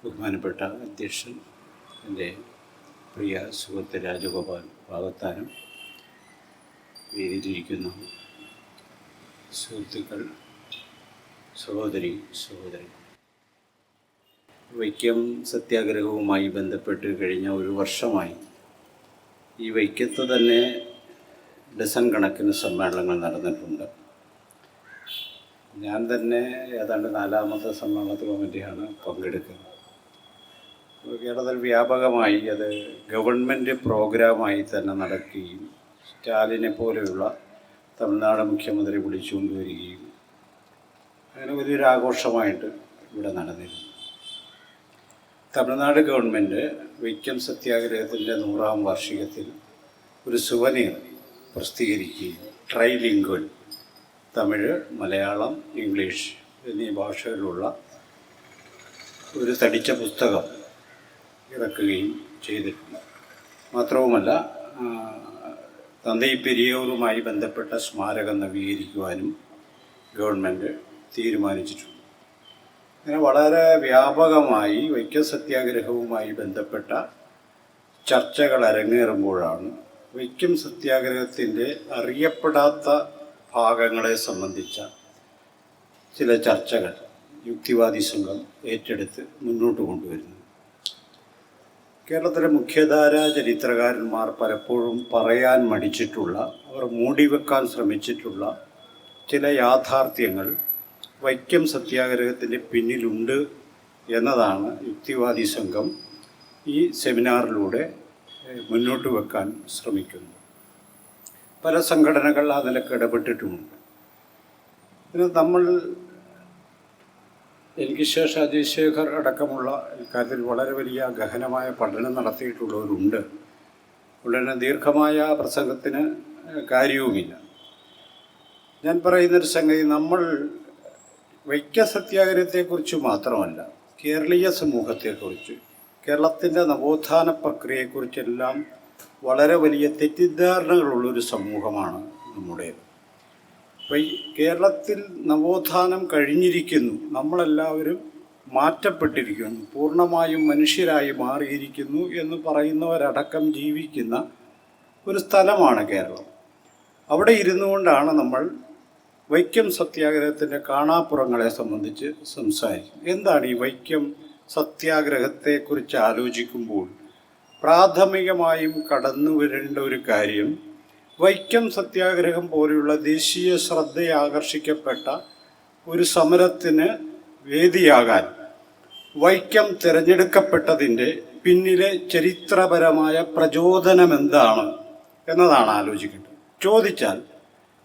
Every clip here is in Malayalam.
ബഹുമാനപ്പെട്ട അധ്യക്ഷൻ, എൻ്റെ പ്രിയ സുഹൃത്ത് രാജഗോപാൽ വാകത്താനം, വേദിയിലിരിക്കുന്ന സുഹൃത്തുക്കൾ, സഹോദരി, വൈക്കം സത്യാഗ്രഹവുമായി ബന്ധപ്പെട്ട് കഴിഞ്ഞ ഒരു വർഷമായി ഈ വൈക്കത്ത് തന്നെ ഡസൻ കണക്കിന് സമ്മേളനങ്ങൾ നടന്നിട്ടുണ്ട്. ഞാൻ തന്നെ ഏതാണ്ട് 4ാമത്തെ സമ്മേളനത്തിൽ കമ്മിറ്റിയാണ് പങ്കെടുക്കുന്നത്. കേരളത്തിൽ വ്യാപകമായി അത് ഗവൺമെൻറ് പ്രോഗ്രാമായി തന്നെ നടക്കുകയും സ്റ്റാലിനെ പോലെയുള്ള തമിഴ്നാട് മുഖ്യമന്ത്രി വിളിച്ചുകൊണ്ടുവരികയും അങ്ങനെ വലിയൊരു ആഘോഷമായിട്ട് ഇവിടെ നടന്നിരുന്നു. തമിഴ്നാട് ഗവൺമെൻറ് വൈക്കം സത്യാഗ്രഹത്തിൻ്റെ 100ാം വാർഷികത്തിൽ ഒരു സുവനീർ പ്രസിദ്ധീകരിക്കുകയും ട്രൈലിംഗ്വൽ, തമിഴ്, മലയാളം, ഇംഗ്ലീഷ് എന്നീ ഭാഷകളിലുള്ള ഒരു തടിച്ച പുസ്തകം ഇറക്കുകയും ചെയ്തിട്ടുണ്ട്. മാത്രവുമല്ല, തന്തൈ പെരിയോറുമായി ബന്ധപ്പെട്ട സ്മാരകം നവീകരിക്കുവാനും ഗവൺമെൻറ് തീരുമാനിച്ചിട്ടുണ്ട്. അങ്ങനെ വളരെ വ്യാപകമായി വൈക്കം സത്യാഗ്രഹവുമായി ബന്ധപ്പെട്ട ചർച്ചകൾ അരങ്ങേറുമ്പോഴാണ് വൈക്കം സത്യാഗ്രഹത്തിൻ്റെ അറിയപ്പെടാത്ത ഭാഗങ്ങളെ സംബന്ധിച്ച ചില ചർച്ചകൾ യുക്തിവാദി സംഘം ഏറ്റെടുത്ത് മുന്നോട്ട് കൊണ്ടുവരുന്നു. കേരളത്തിലെ മുഖ്യധാരാ ചരിത്രകാരന്മാർ പലപ്പോഴും പറയാൻ മടിച്ചിട്ടുള്ള, അവർ മൂടിവെക്കാൻ ശ്രമിച്ചിട്ടുള്ള ചില യാഥാർത്ഥ്യങ്ങൾ വൈക്കം സത്യാഗ്രഹത്തിൻ്റെ പിന്നിലുണ്ട് എന്നതാണ് യുക്തിവാദി സംഘം ഈ സെമിനാറിലൂടെ മുന്നോട്ട് വെക്കാൻ ശ്രമിക്കുന്നത്. പല സംഘടനകൾ ആ നിലക്ക് ഇടപെട്ടിട്ടുമുണ്ട്. നമ്മൾ എനിക്ക് ശേഷം അജയ് ശേഖർ അടക്കമുള്ള ഇക്കാര്യത്തിൽ വളരെ വലിയ ഗഹനമായ പഠനം നടത്തിയിട്ടുള്ളവരുണ്ട്. ഉടനെ ദീർഘമായ പ്രസംഗത്തിന് കാര്യവുമില്ല. ഞാൻ പറയുന്നൊരു സംഗതി, നമ്മൾ വൈക്കം സത്യാഗ്രഹത്തെക്കുറിച്ച് മാത്രമല്ല, കേരളീയ സമൂഹത്തെക്കുറിച്ച്, കേരളത്തിൻ്റെ നവോത്ഥാന പ്രക്രിയയെക്കുറിച്ചെല്ലാം വളരെ വലിയ തെറ്റിദ്ധാരണകളുള്ളൊരു സമൂഹമാണ് നമ്മുടേത്. കേരളത്തിൽ നവോത്ഥാനം കഴിഞ്ഞിരിക്കുന്നു, നമ്മളെല്ലാവരും മാറ്റപ്പെട്ടിരിക്കുന്നു, പൂർണ്ണമായും മനുഷ്യരായി മാറിയിരിക്കുന്നു എന്ന് പറയുന്നവരടക്കം ജീവിക്കുന്ന ഒരു സ്ഥലമാണ് കേരളം. അവിടെ ഇരുന്നു കൊണ്ടാണ് നമ്മൾ വൈക്കം സത്യാഗ്രഹത്തിൻ്റെ കാണാപ്പുറങ്ങളെ സംബന്ധിച്ച് സംസാരിക്കും. എന്താണ് ഈ വൈക്കം സത്യാഗ്രഹത്തെക്കുറിച്ച് ആലോചിക്കുമ്പോൾ പ്രാഥമികമായും കടന്നു വരേണ്ട ഒരു കാര്യം, വൈക്കം സത്യാഗ്രഹം പോലെയുള്ള ദേശീയ ശ്രദ്ധയെ ആകർഷിക്കപ്പെട്ട ഒരു സമരത്തിന് വേദിയാകാൻ വൈക്കം തിരഞ്ഞെടുക്കപ്പെട്ടതിൻ്റെ പിന്നിലെ ചരിത്രപരമായ പ്രചോദനം എന്താണ് എന്നതാണ് ആലോചിക്കേണ്ടത്. ചോദിച്ചാൽ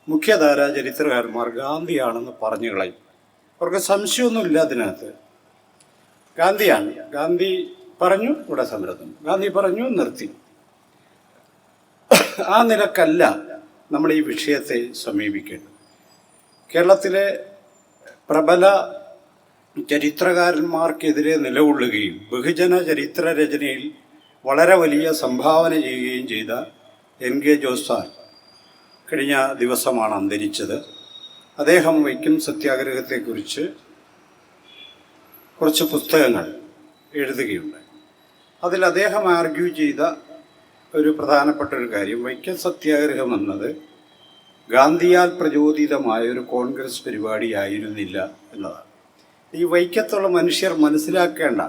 മുഖ്യധാരാ ചരിത്രകാരന്മാർ ഗാന്ധിയാണെന്ന് പറഞ്ഞു കളയും. അവർക്ക് സംശയമൊന്നുമില്ല അതിനകത്ത്. ഗാന്ധിയാണ്, ഗാന്ധി പറഞ്ഞു ഇവിടെ സമരത്തിന്, ഗാന്ധി പറഞ്ഞു നിർത്തി. ആ നിലക്കല്ല നമ്മൾ ഈ വിഷയത്തെ സമീപിക്കേണ്ടത്. കേരളത്തിലെ പ്രബല ചരിത്രകാരന്മാർക്കെതിരെ നിലകൊള്ളുകയും ബഹുജന ചരിത്ര രചനയിൽ വളരെ വലിയ സംഭാവന ചെയ്യുകയും ചെയ്ത NK ജോസ് സാർ കഴിഞ്ഞ ദിവസമാണ് അന്തരിച്ചത്. അദ്ദേഹം വൈക്കം സത്യാഗ്രഹത്തെക്കുറിച്ച് കുറച്ച് പുസ്തകങ്ങൾ എഴുതുകയുണ്ടായി. അതിൽ അദ്ദേഹം ആർഗ്യൂ ചെയ്ത ഒരു പ്രധാനപ്പെട്ട ഒരു കാര്യം, വൈക്കം സത്യാഗ്രഹം എന്നത് ഗാന്ധിയാൽ പ്രചോദിതമായ ഒരു കോൺഗ്രസ് പരിപാടിയായിരുന്നില്ല എന്നതാണ്. ഈ വൈക്കത്തുള്ള മനുഷ്യർ മനസ്സിലാക്കേണ്ട,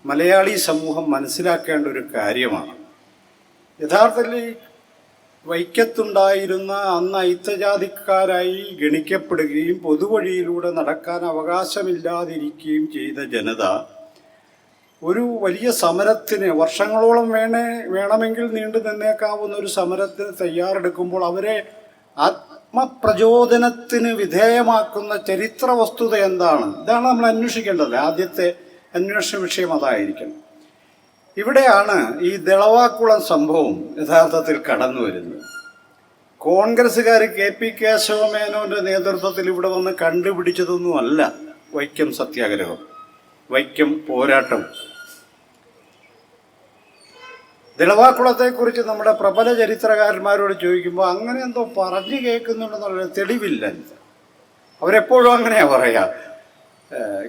മലയാളി സമൂഹം മനസ്സിലാക്കേണ്ട ഒരു കാര്യമാണ്. യഥാർത്ഥത്തിൽ വൈക്കത്തുണ്ടായിരുന്ന അന്ന് അയിത്തജാതിക്കാരായി ഗണിക്കപ്പെടുകയും പൊതുവഴിയിലൂടെ നടക്കാൻ അവകാശമില്ലാതിരിക്കുകയും ചെയ്ത ജനത ഒരു വലിയ സമരത്തിന്, വർഷങ്ങളോളം വേണമെങ്കിൽ നീണ്ടു നിന്നേക്കാവുന്ന ഒരു സമരത്തിന് തയ്യാറെടുക്കുമ്പോൾ അവരെ ആത്മപ്രചോദനത്തിന് വിധേയമാക്കുന്ന ചരിത്ര വസ്തുത എന്താണ്? ഇതാണ് നമ്മൾ അന്വേഷിക്കേണ്ടത്. ആദ്യത്തെ അന്വേഷണ വിഷയം അതായിരിക്കണം. ഇവിടെയാണ് ഈ ദളവാക്കുളം സംഭവം യഥാർത്ഥത്തിൽ കടന്നു വരുന്നത്. കോൺഗ്രസ്സുകാർ KP കേശവമേനോന്റെ നേതൃത്വത്തിൽ ഇവിടെ വന്ന് കണ്ടുപിടിച്ചതൊന്നുമല്ല വൈക്കം സത്യാഗ്രഹം, വൈക്കം പോരാട്ടം. ദളവാക്കുളത്തെക്കുറിച്ച് നമ്മുടെ പ്രബല ചരിത്രകാരന്മാരോട് ചോദിക്കുമ്പോൾ അങ്ങനെ എന്തോ പറഞ്ഞു കേൾക്കുന്നുണ്ടെന്നുള്ള തെളിവില്ല. അവരെപ്പോഴും അങ്ങനെയാണ് പറയാ.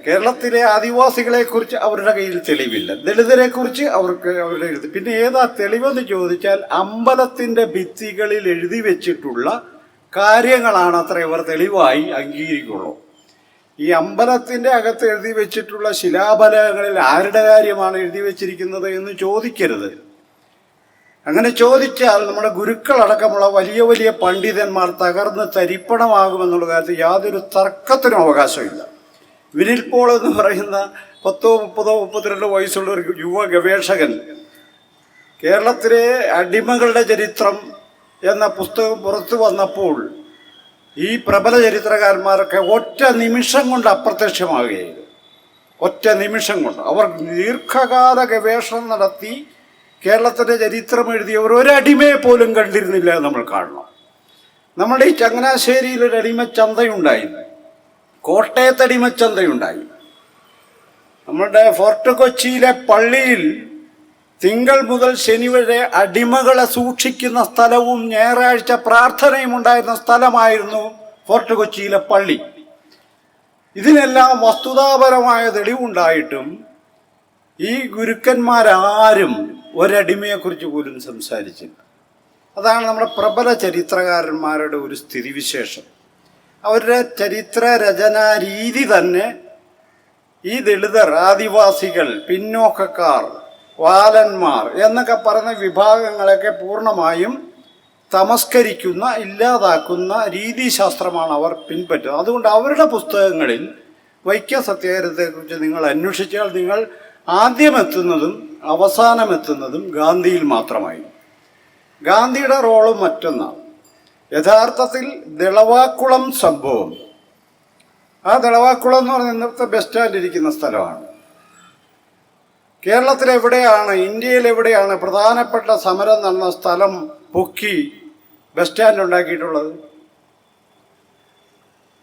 കേരളത്തിലെ ആദിവാസികളെ കുറിച്ച് അവരുടെ കയ്യിൽ തെളിവില്ല, ദളിതരെ കുറിച്ച് അവർക്ക് അവരുടെ എഴുതി. പിന്നെ ഏതാ തെളിവെന്ന് ചോദിച്ചാൽ അമ്പലത്തിന്റെ ഭിത്തികളിൽ എഴുതി വെച്ചിട്ടുള്ള കാര്യങ്ങളാണ് അത്ര ഇവർ തെളിവായി അംഗീകരിക്കുള്ളൂ. ഈ അമ്പലത്തിന്റെ അകത്ത് എഴുതി വെച്ചിട്ടുള്ള ശിലാഫലകങ്ങളിൽ ആരുടെ കാര്യമാണ് എഴുതി വെച്ചിരിക്കുന്നത് എന്ന് ചോദിക്കരുത്. അങ്ങനെ ചോദിച്ചാൽ നമ്മുടെ ഗുരുക്കളടക്കമുള്ള വലിയ വലിയ പണ്ഡിതന്മാർ തകർന്ന് തരിപ്പണമാകുമെന്നുള്ള കാര്യത്തിൽ യാതൊരു തർക്കത്തിനും അവകാശമില്ല. വിനിൽ പോൾ എന്ന് പറയുന്ന 10, 30, 32 വയസ്സുള്ള ഒരു യുവ ഗവേഷകൻ കേരളത്തിലെ അടിമകളുടെ ചരിത്രം എന്ന പുസ്തകം പുറത്തു വന്നപ്പോൾ ഈ പ്രബല ചരിത്രകാരന്മാരൊക്കെ ഒറ്റ നിമിഷം കൊണ്ട് അപ്രത്യക്ഷമാകുകയായിരുന്നു. ഒറ്റ നിമിഷം കൊണ്ട് അവർ ദീർഘകാല ഗവേഷണം നടത്തി കേരളത്തിൻ്റെ ചരിത്രം എഴുതിയവർ ഒരടിമയെ പോലും കണ്ടിരുന്നില്ല എന്ന് നമ്മൾ കാണണം. നമ്മുടെ ഈ ചങ്ങനാശ്ശേരിയിൽ ഒരു അടിമച്ചന്തയുണ്ടായി, കോട്ടയത്ത് അടിമച്ചന്തയുണ്ടായി. നമ്മുടെ ഫോർട്ട് കൊച്ചിയിലെ പള്ളിയിൽ തിങ്കൾ മുതൽ ശനി വരെ അടിമകളെ സൂക്ഷിക്കുന്ന സ്ഥലവും ഞായറാഴ്ച പ്രാർത്ഥനയും ഉണ്ടായിരുന്ന സ്ഥലമായിരുന്നു ഫോർട്ട് കൊച്ചിയിലെ പള്ളി. ഇതിനെല്ലാം വസ്തുതാപരമായ തെളിവുണ്ടായിട്ടും ഈ ഗുരുക്കന്മാരാരും ഒരടിമയെക്കുറിച്ച് പോലും സംസാരിച്ചില്ല. അതാണ് നമ്മുടെ പ്രബല ചരിത്രകാരന്മാരുടെ ഒരു സ്ഥിതിവിശേഷം. അവരുടെ ചരിത്ര രചനാ രീതി തന്നെ ഈ ദളിതർ, ആദിവാസികൾ, പിന്നോക്കക്കാർ, വാലന്മാർ എന്നൊക്കെ പറയുന്ന വിഭാഗങ്ങളൊക്കെ പൂർണ്ണമായും തമസ്കരിക്കുന്ന, ഇല്ലാതാക്കുന്ന രീതിശാസ്ത്രമാണ് അവർ പിൻപറ്റുന്നത്. അതുകൊണ്ട് അവരുടെ പുസ്തകങ്ങളിൽ വൈക്കം സത്യാഗ്രഹത്തെക്കുറിച്ച് നിങ്ങൾ അന്വേഷിച്ചാൽ നിങ്ങൾ ആദ്യമെത്തുന്നതും അവസാനമെത്തുന്നതും ഗാന്ധിയിൽ മാത്രമായി. ഗാന്ധിയുടെ റോള് മറ്റൊന്നാണ്. യഥാർത്ഥത്തിൽ ദളവാക്കുളം സംഭവം, ആ ദളവാക്കുളം എന്ന് പറഞ്ഞ ഇന്നത്തെ ബസ് സ്റ്റാൻഡ് ഇരിക്കുന്ന സ്ഥലമാണ്. കേരളത്തിലെവിടെയാണ്, ഇന്ത്യയിൽ എവിടെയാണ് പ്രധാനപ്പെട്ട സമരം നടന്ന സ്ഥലം പൊക്കി ബസ് സ്റ്റാൻഡ് ഉണ്ടാക്കിയിട്ടുള്ളത്?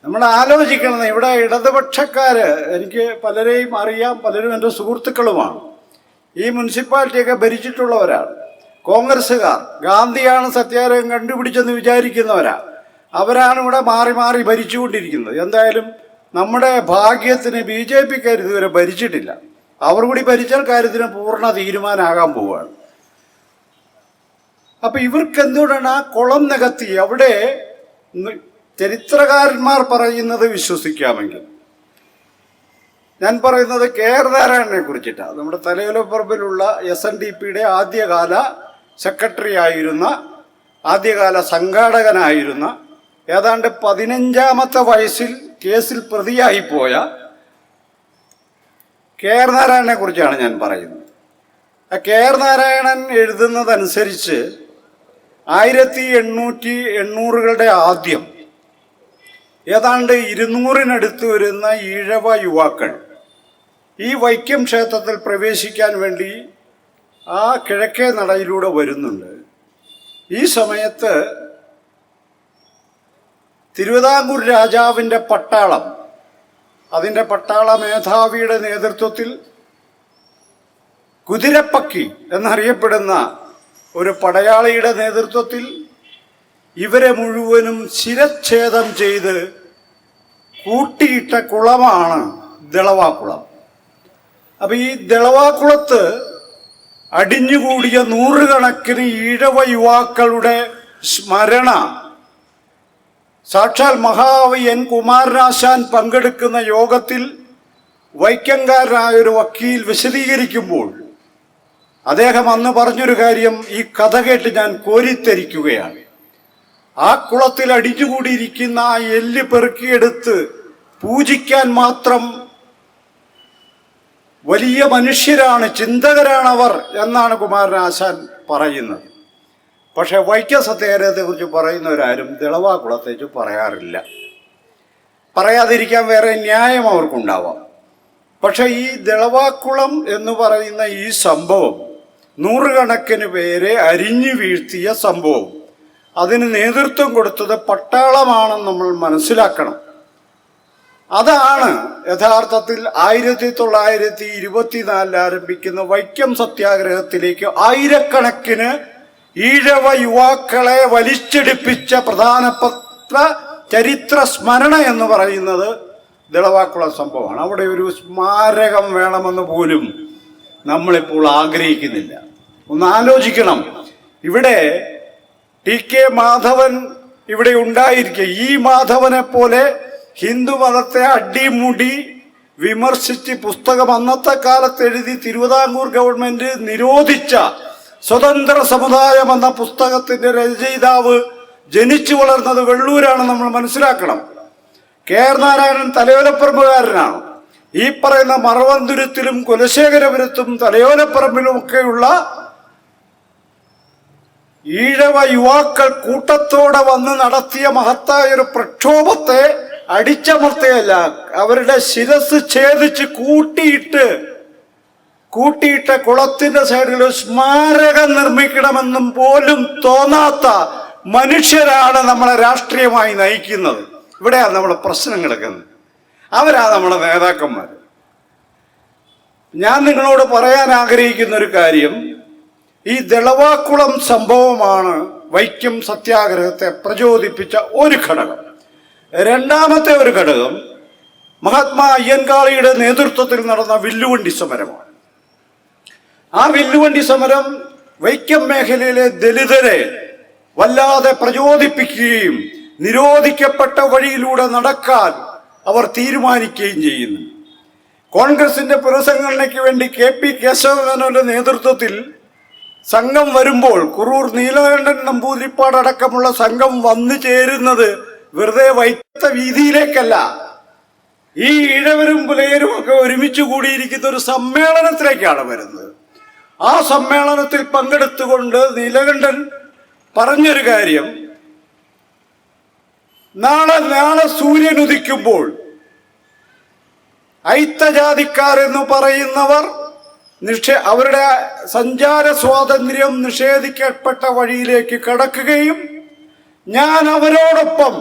നമ്മൾ ആലോചിക്കണം. ഇവിടെ ഇടതുപക്ഷക്കാര്, എനിക്ക് പലരെയും അറിയാം, പലരും എൻ്റെ സുഹൃത്തുക്കളുമാണ്, ഈ മുനിസിപ്പാലിറ്റിയൊക്കെ ഭരിച്ചിട്ടുള്ളവരാണ്. കോൺഗ്രസ്സുകാർ ഗാന്ധിയാണ് സത്യാഗ്രഹം കണ്ടുപിടിച്ചെന്ന് വിചാരിക്കുന്നവരാ. അവരാണ് ഇവിടെ മാറി മാറി ഭരിച്ചുകൊണ്ടിരിക്കുന്നത്. എന്തായാലും നമ്മുടെ ഭാഗ്യത്തിന് BJPക്കാർ ഇതുവരെ ഭരിച്ചിട്ടില്ല. അവർ കൂടി ഭരിച്ചാൽ കാര്യത്തിന് പൂർണ്ണ തീരുമാനമാകാൻ പോവുകയാണ്. അപ്പൊ ഇവർക്ക് എന്തുകൊണ്ടാണ് ആ കുളം നികത്തി? അവിടെ ചരിത്രകാരന്മാർ പറയുന്നത് വിശ്വസിക്കാമെങ്കിൽ, ഞാൻ പറയുന്നത് KR നാരായണനെ കുറിച്ചിട്ടാണ്. നമ്മുടെ തലയോലപ്പറമ്പിലുള്ള SNDPയുടെ ആദ്യകാല സെക്രട്ടറി ആയിരുന്ന, ആദ്യകാല സംഘാടകനായിരുന്ന, ഏതാണ്ട് 15ാമത്തെ വയസ്സിൽ കേസിൽ പ്രതിയായിപ്പോയ KR നാരായണനെ കുറിച്ചാണ് ഞാൻ പറയുന്നത്. ആ KR നാരായണൻ എഴുതുന്നതനുസരിച്ച് 1880-കളുടെ ആദ്യം ഏതാണ്ട് 200-നടുത്ത് വരുന്ന ഈഴവ യുവാക്കൾ ഈ വൈക്കം ക്ഷേത്രത്തിൽ പ്രവേശിക്കാൻ വേണ്ടി ആ കിഴക്കേ നടയിലൂടെ വരുന്നുണ്ട്. ഈ സമയത്ത് തിരുവിതാംകൂർ രാജാവിൻ്റെ പട്ടാളം, അതിൻ്റെ പട്ടാള മേധാവിയുടെ നേതൃത്വത്തിൽ കുതിരപ്പക്കി എന്നറിയപ്പെടുന്ന ഒരു പടയാളിയുടെ നേതൃത്വത്തിൽ ഇവരെ മുഴുവനും ശിരച്ഛേദം ചെയ്ത് കൂട്ടിയിട്ട കുളമാണ് ദളവാക്കുളം. അപ്പം ഈ ദളവാക്കുളത്ത് അടിഞ്ഞുകൂടിയ 100 കണക്കിന് ഈഴവ യുവാക്കളുടെ സ്മരണ സാക്ഷാൽ മഹാകവി N. കുമാരനാശാൻ പങ്കെടുക്കുന്ന യോഗത്തിൽ വൈക്കംകാരനായൊരു വക്കീൽ വിശദീകരിക്കുമ്പോൾ അദ്ദേഹം അന്ന് പറഞ്ഞൊരു കാര്യം ഈ കഥ കേട്ട് ഞാൻ കോരിത്തരിക്കുകയാണ്. ആ കുളത്തിൽ അടിഞ്ഞുകൂടിയിരിക്കുന്ന ആ എല്ല് പെറുക്കിയെടുത്ത് പൂജിക്കാൻ മാത്രം വലിയ മനുഷ്യരാണ്, ചിന്തകരാണവർ എന്നാണ് കുമാരനാശാൻ പറയുന്നത്. പക്ഷെ വൈക്കം സത്യാഗ്രഹത്തെക്കുറിച്ച് പറയുന്നവരാരും ദളവാക്കുളത്തെക്കുറിച്ച് പറയാറില്ല. പറയാതിരിക്കാൻ വേറെ ന്യായം അവർക്കുണ്ടാവാം. പക്ഷെ ഈ ദളവാക്കുളം എന്ന് പറയുന്ന ഈ സംഭവം 100 കണക്കിന് പേരെ അരിഞ്ഞു വീഴ്ത്തിയ സംഭവം, അതിന് നേതൃത്വം കൊടുത്തത് പട്ടാളമാണെന്ന് നമ്മൾ മനസ്സിലാക്കണം. അതാണ് യഥാർത്ഥത്തിൽ 1924 ആരംഭിക്കുന്ന വൈക്കം സത്യാഗ്രഹത്തിലേക്ക് ആയിരക്കണക്കിന് ഈഴവ യുവാക്കളെ വലിച്ചെടുപ്പിച്ച പ്രധാനപ്പെട്ട ചരിത്ര സ്മരണ എന്ന് പറയുന്നത് ദളവാക്കുളം സംഭവമാണ്. അവിടെ ഒരു സ്മാരകം വേണമെന്ന് പോലും നമ്മളിപ്പോൾ ആഗ്രഹിക്കുന്നില്ല. ഒന്ന് ആലോചിക്കണം. ഇവിടെ ടി കെ മാധവൻ ഇവിടെ ഉണ്ടായിരിക്കെ ഈ മാധവനെ പോലെ ഹിന്ദു മതത്തെ അടിമുടി വിമർശിച്ച് പുസ്തകം അന്നത്തെ കാലത്ത് എഴുതി തിരുവിതാംകൂർ ഗവൺമെന്റ് നിരോധിച്ച സ്വതന്ത്ര സമുദായം എന്ന പുസ്തകത്തിന്റെ രചയിതാവ് ജനിച്ചു വളർന്നത് വെള്ളൂരാണ്. നമ്മൾ മനസ്സിലാക്കണം. കെ ആർ നാരായണൻ തലയോലപ്പറമ്പുകാരനാണ്. ഈ പറയുന്ന മറവന്തുരത്തിലും കുലശേഖരപുരത്തും തലയോലപ്പറമ്പിലും ഒക്കെയുള്ള ഈഴവ യുവാക്കൾ കൂട്ടത്തോടെ വന്ന് നടത്തിയ മഹത്തായ ഒരു പ്രക്ഷോഭത്തെ അടിച്ചമർത്തുകയല്ല, അവരുടെ ശിരസ് ഛേദിച്ച് കൂട്ടിയിട്ട കുളത്തിന്റെ സൈഡിൽ സ്മാരകം നിർമ്മിക്കണമെന്നും പോലും തോന്നാത്ത മനുഷ്യരാണ് നമ്മളെ രാഷ്ട്രീയമായി നയിക്കുന്നത്. ഇവിടെയാണ് നമ്മുടെ പ്രശ്നം കിടക്കുന്നത്. അവരാ നമ്മുടെ നേതാക്കന്മാർ. ഞാൻ നിങ്ങളോട് പറയാൻ ആഗ്രഹിക്കുന്ന ഒരു കാര്യം, ഈ ദളവാക്കുളം സംഭവമാണ് വൈക്കം സത്യാഗ്രഹത്തെ പ്രചോദിപ്പിച്ച ഒരു ഘടകം. രണ്ടാമത്തെ ഒരു ഘടകം മഹാത്മാ അയ്യൻകാളിയുടെ നേതൃത്വത്തിൽ നടന്ന വില്ലുവണ്ടി സമരമാണ്. ആ വില്ലുവണ്ടി സമരം വൈക്കം മേഖലയിലെ ദലിതരെ വല്ലാതെ പ്രചോദിപ്പിക്കുകയും നിരോധിക്കപ്പെട്ട വഴിയിലൂടെ നടക്കാൻ അവർ തീരുമാനിക്കുകയും ചെയ്യുന്നു. കോൺഗ്രസിന്റെ പുനഃസംഘടനയ്ക്ക് വേണ്ടി കെ പി കേശവമേനോന്റെ നേതൃത്വത്തിൽ സംഘം വരുമ്പോൾ കുറൂർ നീലകണ്ഠൻ നമ്പൂതിരിപ്പാട് അടക്കമുള്ള സംഘം വന്നു ചേരുന്നത് വെറുതെ വൈത്ത വീതിയിലേക്കല്ല, ഈ ഇഴവരും പുലയരും ഒക്കെ ഒരുമിച്ച് കൂടിയിരിക്കുന്ന ഒരു സമ്മേളനത്തിലേക്കാണ് വരുന്നത്. ആ സമ്മേളനത്തിൽ പങ്കെടുത്തുകൊണ്ട് നീലകണ്ഠൻ പറഞ്ഞൊരു കാര്യം, നാളെ സൂര്യൻ ഉദിക്കുമ്പോൾ ഐത്തജാതിക്കാരെന്ന് പറയുന്നവർ അവരുടെ സഞ്ചാര സ്വാതന്ത്ര്യം നിഷേധിക്കപ്പെട്ട വഴിയിലേക്ക് കടക്കുകയും ഞാൻ അവരോടൊപ്പം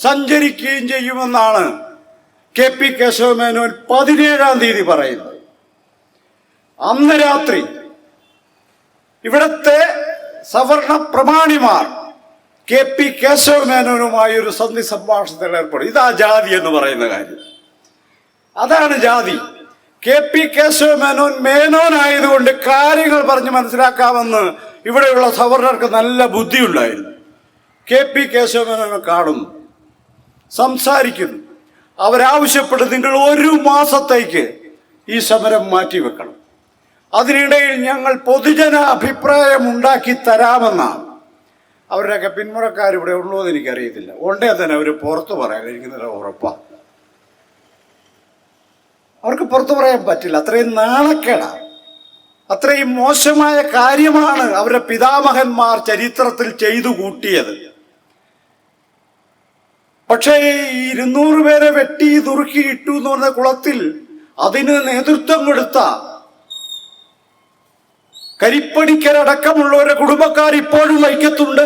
സഞ്ചരിക്കുകയും ചെയ്യുമെന്നാണ് കെ പി കേശവമേനോൻ 17-ാം തീയതി പറയുന്നത്. അന്ന് രാത്രി ഇവിടത്തെ സവർണ പ്രമാണിമാർ കെ പി കേശവമേനോനുമായി ഒരു സന്ധി സംഭാഷണത്തിൽ ഏർപ്പെടും. ഇതാ ജാതി എന്ന് പറയുന്ന കാര്യം, അതാണ് ജാതി. കെ പി കേശവമേനോൻ മേനോനായതുകൊണ്ട് കാര്യങ്ങൾ പറഞ്ഞ് മനസ്സിലാക്കാമെന്ന് ഇവിടെയുള്ള സവർണർക്ക് നല്ല ബുദ്ധിയുണ്ടായിരുന്നു. കെ പി കേശവമേനോനെ കാണുന്നു, സംസാരിക്കുന്നു. അവരാവശ്യപ്പെടും, നിങ്ങൾ 1 മാസത്തേക്ക് ഈ സമരം മാറ്റിവെക്കണം, അതിനിടയിൽ ഞങ്ങൾ പൊതുജന അഭിപ്രായം ഉണ്ടാക്കി തരാമെന്നാണ്. അവരുടെയൊക്കെ പിന്മുറക്കാരിവിടെ ഉള്ളൂ എന്ന് എനിക്കറിയത്തില്ല. ഉണ്ടേ തന്നെ അവർ പുറത്തു പറയാൻ കഴിയുന്നില്ല, ഉറപ്പാണ്. അവർക്ക് പുറത്തു പറയാൻ പറ്റില്ല. അത്രയും നാണക്കേടാണ്, അത്രയും മോശമായ കാര്യമാണ് അവരുടെ പിതാമഹന്മാർ ചരിത്രത്തിൽ ചെയ്തു കൂട്ടിയത്. പക്ഷേ ഈ 200 പേരെ വെട്ടി നുറുക്കി ഇട്ടു എന്ന് പറഞ്ഞ കുളത്തിൽ അതിന് നേതൃത്വം കൊടുത്ത കരിപ്പണിക്കരടക്കമുള്ളവരുടെ കുടുംബക്കാർ ഇപ്പോഴും വൈക്കത്തുണ്ട്.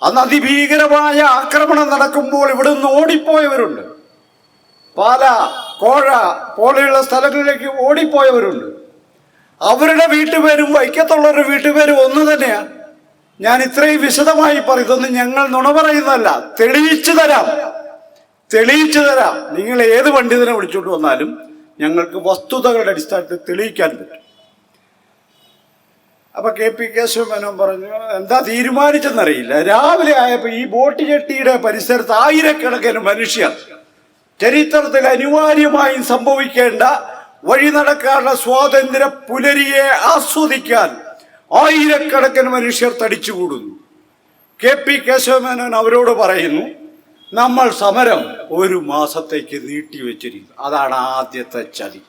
അന്ന് അതിഭീകരമായ ആക്രമണം നടക്കുമ്പോൾ ഇവിടെ നിന്ന് ഓടിപ്പോയവരുണ്ട്. പാല, കോഴ പോലെയുള്ള സ്ഥലങ്ങളിലേക്ക് ഓടിപ്പോയവരുണ്ട്. അവരുടെ വീട്ടുപേരും വൈക്കത്തുള്ളവരുടെ വീട്ടുപേരും ഒന്ന് തന്നെയാണ്. ഞാൻ ഇത്രയും വിശദമായി പറയുന്നത് ഞങ്ങൾ നുണ പറയുന്നതല്ല, തെളിയിച്ചു തരാം. നിങ്ങൾ ഏത് പണ്ഡിതനെ വിളിച്ചോണ്ട് വന്നാലും ഞങ്ങൾക്ക് വസ്തുതകളുടെ അടിസ്ഥാനത്തിൽ തെളിയിക്കാൻ പറ്റും. അപ്പൊ കെ പി കേശവമേനോൻ പറഞ്ഞു, എന്താ തീരുമാനിച്ചെന്നറിയില്ല. രാവിലെ ആയപ്പോ ഈ ബോട്ട് ജെട്ടിയുടെ പരിസരത്ത് ആയിരക്കണക്കിന് മനുഷ്യർ, ചരിത്രത്തിൽ അനിവാര്യമായും സംഭവിക്കേണ്ട വഴി നടക്കാനുള്ള സ്വാതന്ത്ര്യ പുലരിയെ ആസ്വദിക്കാൻ ആയിരക്കണക്കിന് മനുഷ്യർ തടിച്ചുകൂടുന്നു. കെ പി കേശവമേനോൻ അവരോട് പറയുന്നു, നമ്മൾ സമരം 1 മാസത്തേക്ക് നീട്ടിവെച്ചിരിക്കുന്നു. അതാണ് ആദ്യത്തെ ചതി.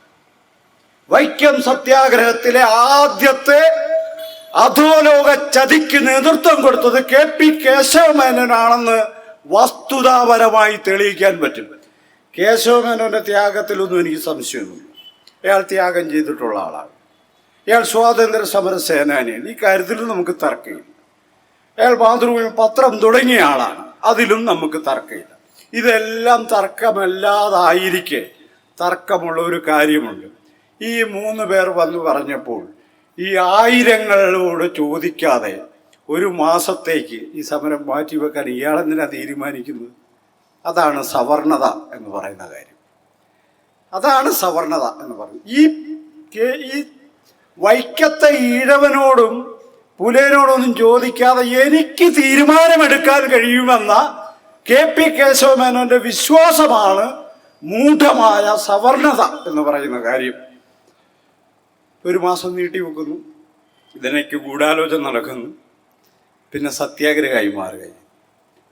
വൈക്കം സത്യാഗ്രഹത്തിലെ ആദ്യത്തെ അധോലോക ചതിക്ക് നേതൃത്വം കൊടുത്തത് കെ പി കേശവമേനോനാണെന്ന് വസ്തുതാപരമായി തെളിയിക്കാൻ പറ്റും. കേശവമേനോന്റെ ത്യാഗത്തിലൊന്നും എനിക്ക് സംശയമൊന്നുമില്ല. അയാൾ ത്യാഗം ചെയ്തിട്ടുള്ള ആളാണ്. അയാൾ സ്വാതന്ത്ര്യ സമര സേനാനിയാണ്. ഈ കാര്യത്തിലും നമുക്ക് തർക്കമില്ല. അയാൾ മാതൃഭൂമി പത്രം തുടങ്ങിയ ആളാണ്. അതിലും നമുക്ക് തർക്കമില്ല. ഇതെല്ലാം തർക്കമല്ലാതായിരിക്കെ തർക്കമുള്ള ഒരു കാര്യമുണ്ട്. ഈ 3 പേർ വന്നു പറഞ്ഞപ്പോൾ ഈ ആയിരങ്ങളോട് ചോദിക്കാതെ 1 മാസത്തേക്ക് ഈ സമരം മാറ്റിവെക്കാൻ ഇയാളെന്തിനാ തീരുമാനിക്കുന്നത്? അതാണ് സവർണത എന്ന് പറയുന്ന കാര്യം. അതാണ് സവർണത എന്ന് പറയുന്നത്. ഈ വൈക്കത്തെ ഈഴവനോടും പുലയനോടൊന്നും ചോദിക്കാതെ എനിക്ക് തീരുമാനമെടുക്കാൻ കഴിയുമെന്ന KP കേശവമേനോന്റെ വിശ്വാസമാണ് മൂഢമായ സവർണത എന്ന് പറയുന്ന കാര്യം. ഒരു മാസം നീട്ടിവെക്കുന്നു, ഇതിനേക്ക് ഗൂഢാലോചന നടക്കുന്നു, പിന്നെ സത്യാഗ്രഹമായി മാറുകയും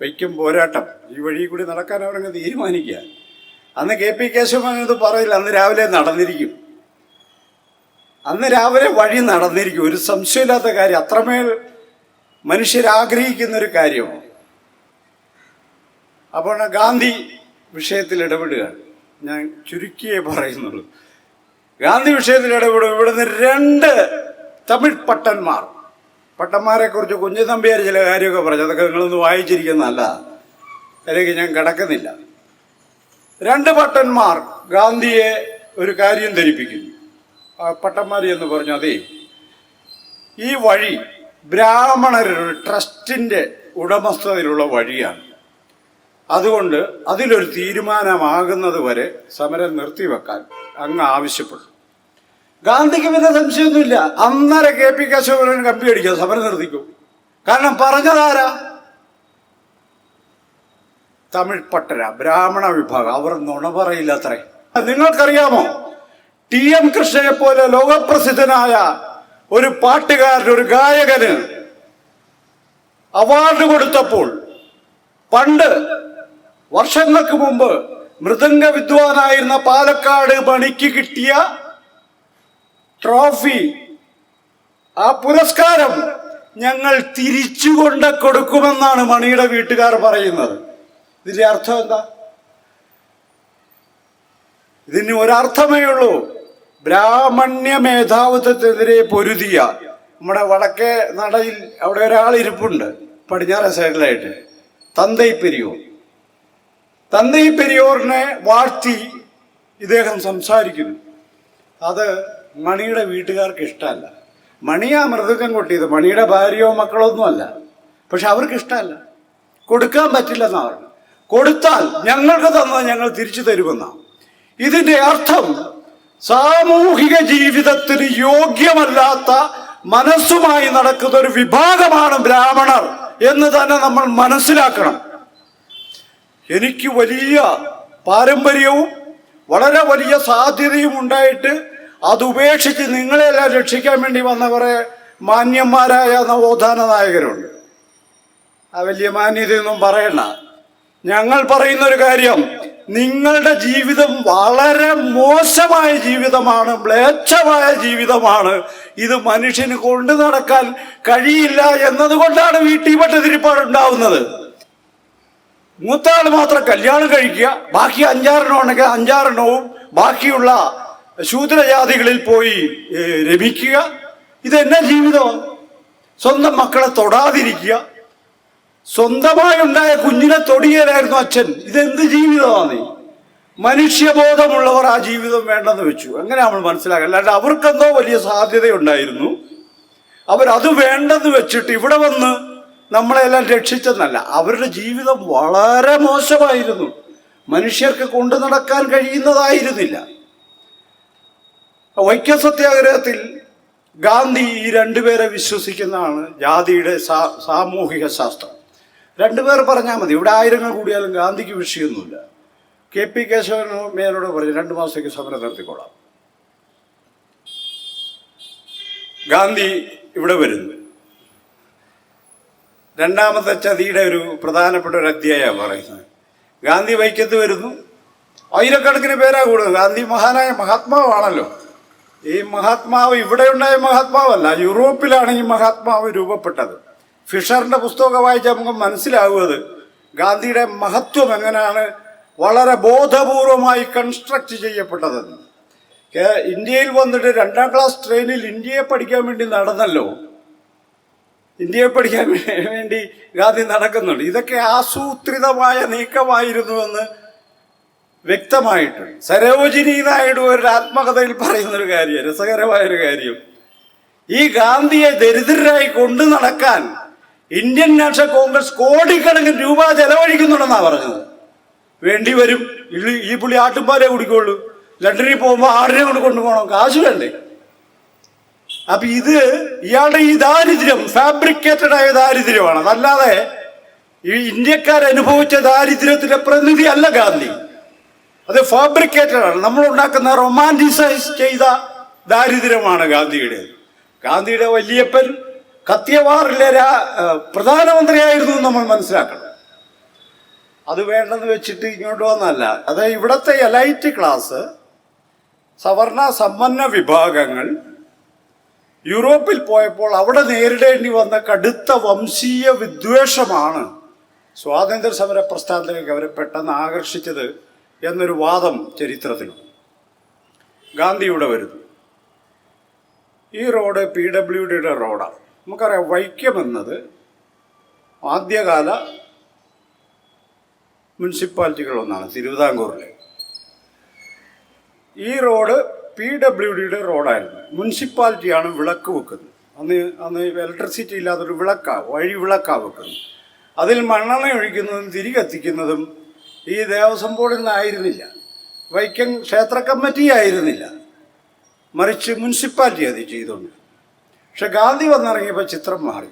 വൈക്കം പോരാട്ടം ഈ വഴി കൂടി നടക്കാൻ അവരങ്ങ് തീരുമാനിക്കുക. അന്ന് KP കേശവമേനോൻ ഇത് പറയില്ല, അന്ന് രാവിലെ നടന്നിരിക്കും. അന്ന് രാവിലെ വഴി നടന്നിരിക്കും, ഒരു സംശയമില്ലാത്ത കാര്യം. അത്രമേൽ മനുഷ്യരാഗ്രഹിക്കുന്നൊരു കാര്യമാണ്. അപ്പോൾ ഗാന്ധി വിഷയത്തിൽ ഇടപെടുകയാണ്. ഞാൻ ചുരുക്കിയേ പറയുന്നുള്ളൂ. ഗാന്ധി വിഷയത്തിൽ ഇടപെടും. ഇവിടുന്ന് 2 തമിഴ് പട്ടന്മാരെ കുറിച്ച് കുഞ്ഞുതമ്പിയാർ ചില കാര്യമൊക്കെ പറഞ്ഞു. അതൊക്കെ നിങ്ങളൊന്ന് വായിച്ചിരിക്കുന്നതല്ല, അതിലേക്ക് ഞാൻ കിടക്കുന്നില്ല. 2 പട്ടന്മാർ ഗാന്ധിയെ ഒരു കാര്യം ധരിപ്പിക്കുന്നു. പട്ടന്മാർ എന്ന് പറഞ്ഞു, അതേ ഈ വഴി ബ്രാഹ്മണരുടെ ട്രസ്റ്റിൻ്റെ ഉടമസ്ഥതയിലുള്ള വഴിയാണ്, അതുകൊണ്ട് അതിലൊരു തീരുമാനമാകുന്നത് വരെ സമരം നിർത്തിവെക്കാൻ അങ്ങ് ആവശ്യപ്പെട്ടു. ഗാന്ധിക്ക് പിന്നെ സംശയമൊന്നുമില്ല. അന്നേരം KP കേശവമേനോൻ കമ്പി അടിക്കുക, സമരം നിർത്തിക്കും. കാരണം പറഞ്ഞതാരാ? തമിഴ് പട്ടര ബ്രാഹ്മണ വിഭാഗം. അവർ നുണ പറയില്ല അത്രേ. നിങ്ങൾക്കറിയാമോ, TM കൃഷ്ണയെ പോലെ ലോകപ്രസിദ്ധനായ ഒരു പാട്ടുകാരന്, ഒരു ഗായകന് അവാർഡ് കൊടുത്തപ്പോൾ പണ്ട് വർഷങ്ങൾക്ക് മുമ്പ് മൃദംഗ വിദ്വാനായിരുന്ന പാലക്കാട് മണിക്ക് കിട്ടിയ ട്രോഫി, ആ പുരസ്കാരം ഞങ്ങൾ തിരിച്ചുകൊണ്ട് കൊടുക്കുമെന്നാണ് മണിയുടെ വീട്ടുകാർ പറയുന്നത്. ഇതിന്റെ അർത്ഥം എന്താ? ഇതിന് ഒരർത്ഥമേ ഉള്ളൂ. ബ്രാഹ്മണ്യ മേധാവിത്വത്തിനെതിരെ പൊരുതിയ നമ്മുടെ വടക്കേ നടയിൽ അവിടെ ഒരാൾ ഇരിപ്പുണ്ട്, പടിഞ്ഞാറേ സൈഡിലായിട്ട്, തന്തൈ പെരിയോറിനെ വാഴ്ത്തി ഇദ്ദേഹം സംസാരിക്കുന്നു. അത് മണിയുടെ വീട്ടുകാർക്ക് ഇഷ്ടമല്ല. മണിയാ മൃദംഗം കൊട്ടിയത്, മണിയുടെ ഭാര്യയോ മക്കളൊന്നുമല്ല. പക്ഷെ അവർക്ക് ഇഷ്ടമല്ല, കൊടുക്കാൻ പറ്റില്ലെന്നാണ് പറഞ്ഞത്. കൊടുത്താൽ ഞങ്ങൾക്ക് തന്നത് ഞങ്ങൾ തിരിച്ചു തരുമെന്നാണ്. ഇതിന്റെ അർത്ഥം സാമൂഹിക ജീവിതത്തിന് യോഗ്യമല്ലാത്ത മനസ്സുമായി നടക്കുന്ന ഒരു വിഭാഗമാണ് ബ്രാഹ്മണർ എന്ന് തന്നെ നമ്മൾ മനസ്സിലാക്കണം. എനിക്ക് വലിയ പാരമ്പര്യവും വളരെ വലിയ സാധ്യതയും ഉണ്ടായിട്ട് അതുപേക്ഷിച്ച് നിങ്ങളെല്ലാം രക്ഷിക്കാൻ വേണ്ടി വന്ന കുറെ മാന്യന്മാരായ നവോത്ഥാന നായകരുണ്ട്. ആ വലിയ മാന്യതയൊന്നും പറയണ്ട. ഞങ്ങൾ പറയുന്ന ഒരു കാര്യം, നിങ്ങളുടെ ജീവിതം വളരെ മോശമായ ജീവിതമാണ്, മ്ലേച്ഛമായ ജീവിതമാണ്. ഇത് മനുഷ്യന് കൊണ്ടു നടക്കാൻ കഴിയില്ല എന്നതുകൊണ്ടാണ് വീട്ടിൽ പട്ടതിരിപ്പാടുണ്ടാവുന്നത്. മൂത്താൾ മാത്രം കല്യാണം കഴിക്കുക, ബാക്കി 5-6 ഉണ്ടെങ്കിൽ 5-6 ബാക്കിയുള്ള ശൂദ്രജാതികളിൽ പോയി രമിക്കുക. ഇതെന്നാ ജീവിതമാണ്? സ്വന്തം മക്കളെ തൊടാതിരിക്കുക, സ്വന്തമായി ഉണ്ടായ കുഞ്ഞിനെ തൊടിയലായിരുന്നു അച്ഛൻ. ഇതെന്ത് ജീവിതമാണ്? മനുഷ്യബോധമുള്ളവർ ആ ജീവിതം വേണ്ടെന്ന് വെച്ചു. അങ്ങനെ നമ്മൾ മനസ്സിലാക്കുക. അല്ലാണ്ട് അവർക്കെന്തോ വലിയ സാധ്യതയുണ്ടായിരുന്നു, അവരത് വേണ്ടെന്ന് വെച്ചിട്ട് ഇവിടെ വന്ന് നമ്മളെല്ലാം രക്ഷിച്ചെന്നല്ല. അവരുടെ ജീവിതം വളരെ മോശമായിരുന്നു, മനുഷ്യർക്ക് കൊണ്ടു നടക്കാൻ കഴിയുന്നതായിരുന്നില്ല. വൈക്കം സത്യാഗ്രഹത്തിൽ ഗാന്ധി ഈ 2 പേരെ വിശ്വസിക്കുന്നതാണ് ജാതിയുടെ സാമൂഹിക ശാസ്ത്രം. 2 പേർ പറഞ്ഞാൽ മതി, ഇവിടെ ആയിരങ്ങൾ കൂടിയാലും ഗാന്ധിക്ക് വിഷയമൊന്നുമില്ല. KP കേശവമേനോട് പറഞ്ഞു 2 മാസത്തേക്ക് സമരം നിർത്തിക്കൊള്ളാം. ഗാന്ധി ഇവിടെ വരുന്നു. 2ാമത്തെ ചതിയുടെ ഒരു പ്രധാനപ്പെട്ട ഒരു അധ്യായമാണ് പറയുന്നത്. ഗാന്ധി വൈക്കത്ത് വരുന്നു, ആയിരക്കണക്കിന് പേരാ കൂടുന്നു. ഗാന്ധി മഹാനായ മഹാത്മാവാണല്ലോ. ഈ മഹാത്മാവ് ഇവിടെ ഉണ്ടായ മഹാത്മാവല്ല, യൂറോപ്പിലാണ് ഈ മഹാത്മാവ് രൂപപ്പെട്ടത്. ഫിഷറിന്റെ പുസ്തകമൊക്കെ വായിച്ചാൽ നമുക്ക് മനസ്സിലാവുന്നത് ഗാന്ധിയുടെ മഹത്വം എങ്ങനെയാണ് വളരെ ബോധപൂർവമായി കൺസ്ട്രക്ട് ചെയ്യപ്പെട്ടതെന്ന്. ഇന്ത്യയിൽ വന്നിട്ട് 2ാം ക്ലാസ് ട്രെയിനിൽ ഇന്ത്യയെ പഠിക്കാൻ വേണ്ടി നടന്നല്ലോ. ഇന്ത്യയെ പഠിക്കാൻ വേണ്ടി ഗാന്ധി നടക്കുന്നുണ്ട്. ഇതൊക്കെ ആസൂത്രിതമായ നീക്കമായിരുന്നുവെന്ന് വ്യക്തമായിട്ടുണ്ട്. സരോജിനി നായിഡു ഒരു ആത്മകഥയിൽ പറയുന്നൊരു കാര്യം, രസകരമായൊരു കാര്യം, ഈ ഗാന്ധിയെ ദരിദ്രരായി കൊണ്ടു നടക്കാൻ ഇന്ത്യൻ നാഷണൽ കോൺഗ്രസ് കോടിക്കണക്കിന് രൂപ ചെലവഴിക്കുന്നുണ്ടെന്നാണ് പറഞ്ഞത്. വേണ്ടി വരും. ഈ പുള്ളി ആട്ടുംപാലേ കുടിക്കുള്ളൂ. ലണ്ടനിൽ പോകുമ്പോൾ ആടിനെ കൊണ്ട് കൊണ്ടുപോകണം, കാശ് വേണ്ടേ? അപ്പൊ ഇത് ഇയാളുടെ ഈ ദാരിദ്ര്യം ഫാബ്രിക്കേറ്റഡ് ആയ ദാരിദ്ര്യമാണ്. അതല്ലാതെ ഈ ഇന്ത്യക്കാരനുഭവിച്ച ദാരിദ്ര്യത്തിന്റെ പ്രതിനിധി അല്ല ഗാന്ധി. അത് ഫാബ്രിക്കേറ്റഡ് ആണ്. നമ്മൾ ഉണ്ടാക്കുന്ന റൊമാൻറ്റിസൈസ് ചെയ്ത ദാരിദ്ര്യമാണ് ഗാന്ധിയുടെ. ഗാന്ധിയുടെ വല്യപ്പൻ കത്തിയവാറിലെ പ്രധാനമന്ത്രിയായിരുന്നു നമ്മൾ മനസ്സിലാക്കണം. അത് വേണ്ടെന്ന് വെച്ചിട്ട് ഇങ്ങോട്ട് വന്നല്ല. അത് ഇവിടുത്തെ എലൈറ്റ് ക്ലാസ്, സവർണ സമ്പന്ന വിഭാഗങ്ങൾ യൂറോപ്പിൽ പോയപ്പോൾ അവിടെ നേരിടേണ്ടി വന്ന കടുത്ത വംശീയ വിദ്വേഷമാണ് സ്വാതന്ത്ര്യ സമര പ്രസ്ഥാനത്തിലേക്ക് അവരെ പെട്ടെന്ന് ആകർഷിച്ചത് എന്നൊരു വാദം ചരിത്രത്തിലുണ്ട്. ഗാന്ധി ഇവിടെ വരുന്നു. ഈ റോഡ് PWDയുടെ റോഡാണ്. നമുക്കറിയാം, വൈക്കം എന്നത് ആദ്യകാല മുനിസിപ്പാലിറ്റികളൊന്നാണ് തിരുവിതാംകൂറിലെ. ഈ റോഡ് PWDയുടെ റോഡായിരുന്നു. മുനിസിപ്പാലിറ്റിയാണ് വിളക്ക് വെക്കുന്നത്. അന്ന് ഇലക്ട്രിസിറ്റി ഇല്ലാത്തൊരു വഴി വിളക്കാണ് വെക്കുന്നത്. അതിൽ മണ്ണെണ്ണ ഒഴിക്കുന്നതും തിരികത്തിക്കുന്നതും ഈ ദേവസ്വം ബോർഡിൽ നിന്നായിരുന്നില്ല, വൈക്കം ക്ഷേത്ര കമ്മിറ്റി ആയിരുന്നില്ല, മറിച്ച് മുനിസിപ്പാലിറ്റി അത് ചെയ്തുകൊണ്ട്. പക്ഷെ ഗാന്ധി വന്നിറങ്ങിയപ്പോൾ ചിത്രം മാറി.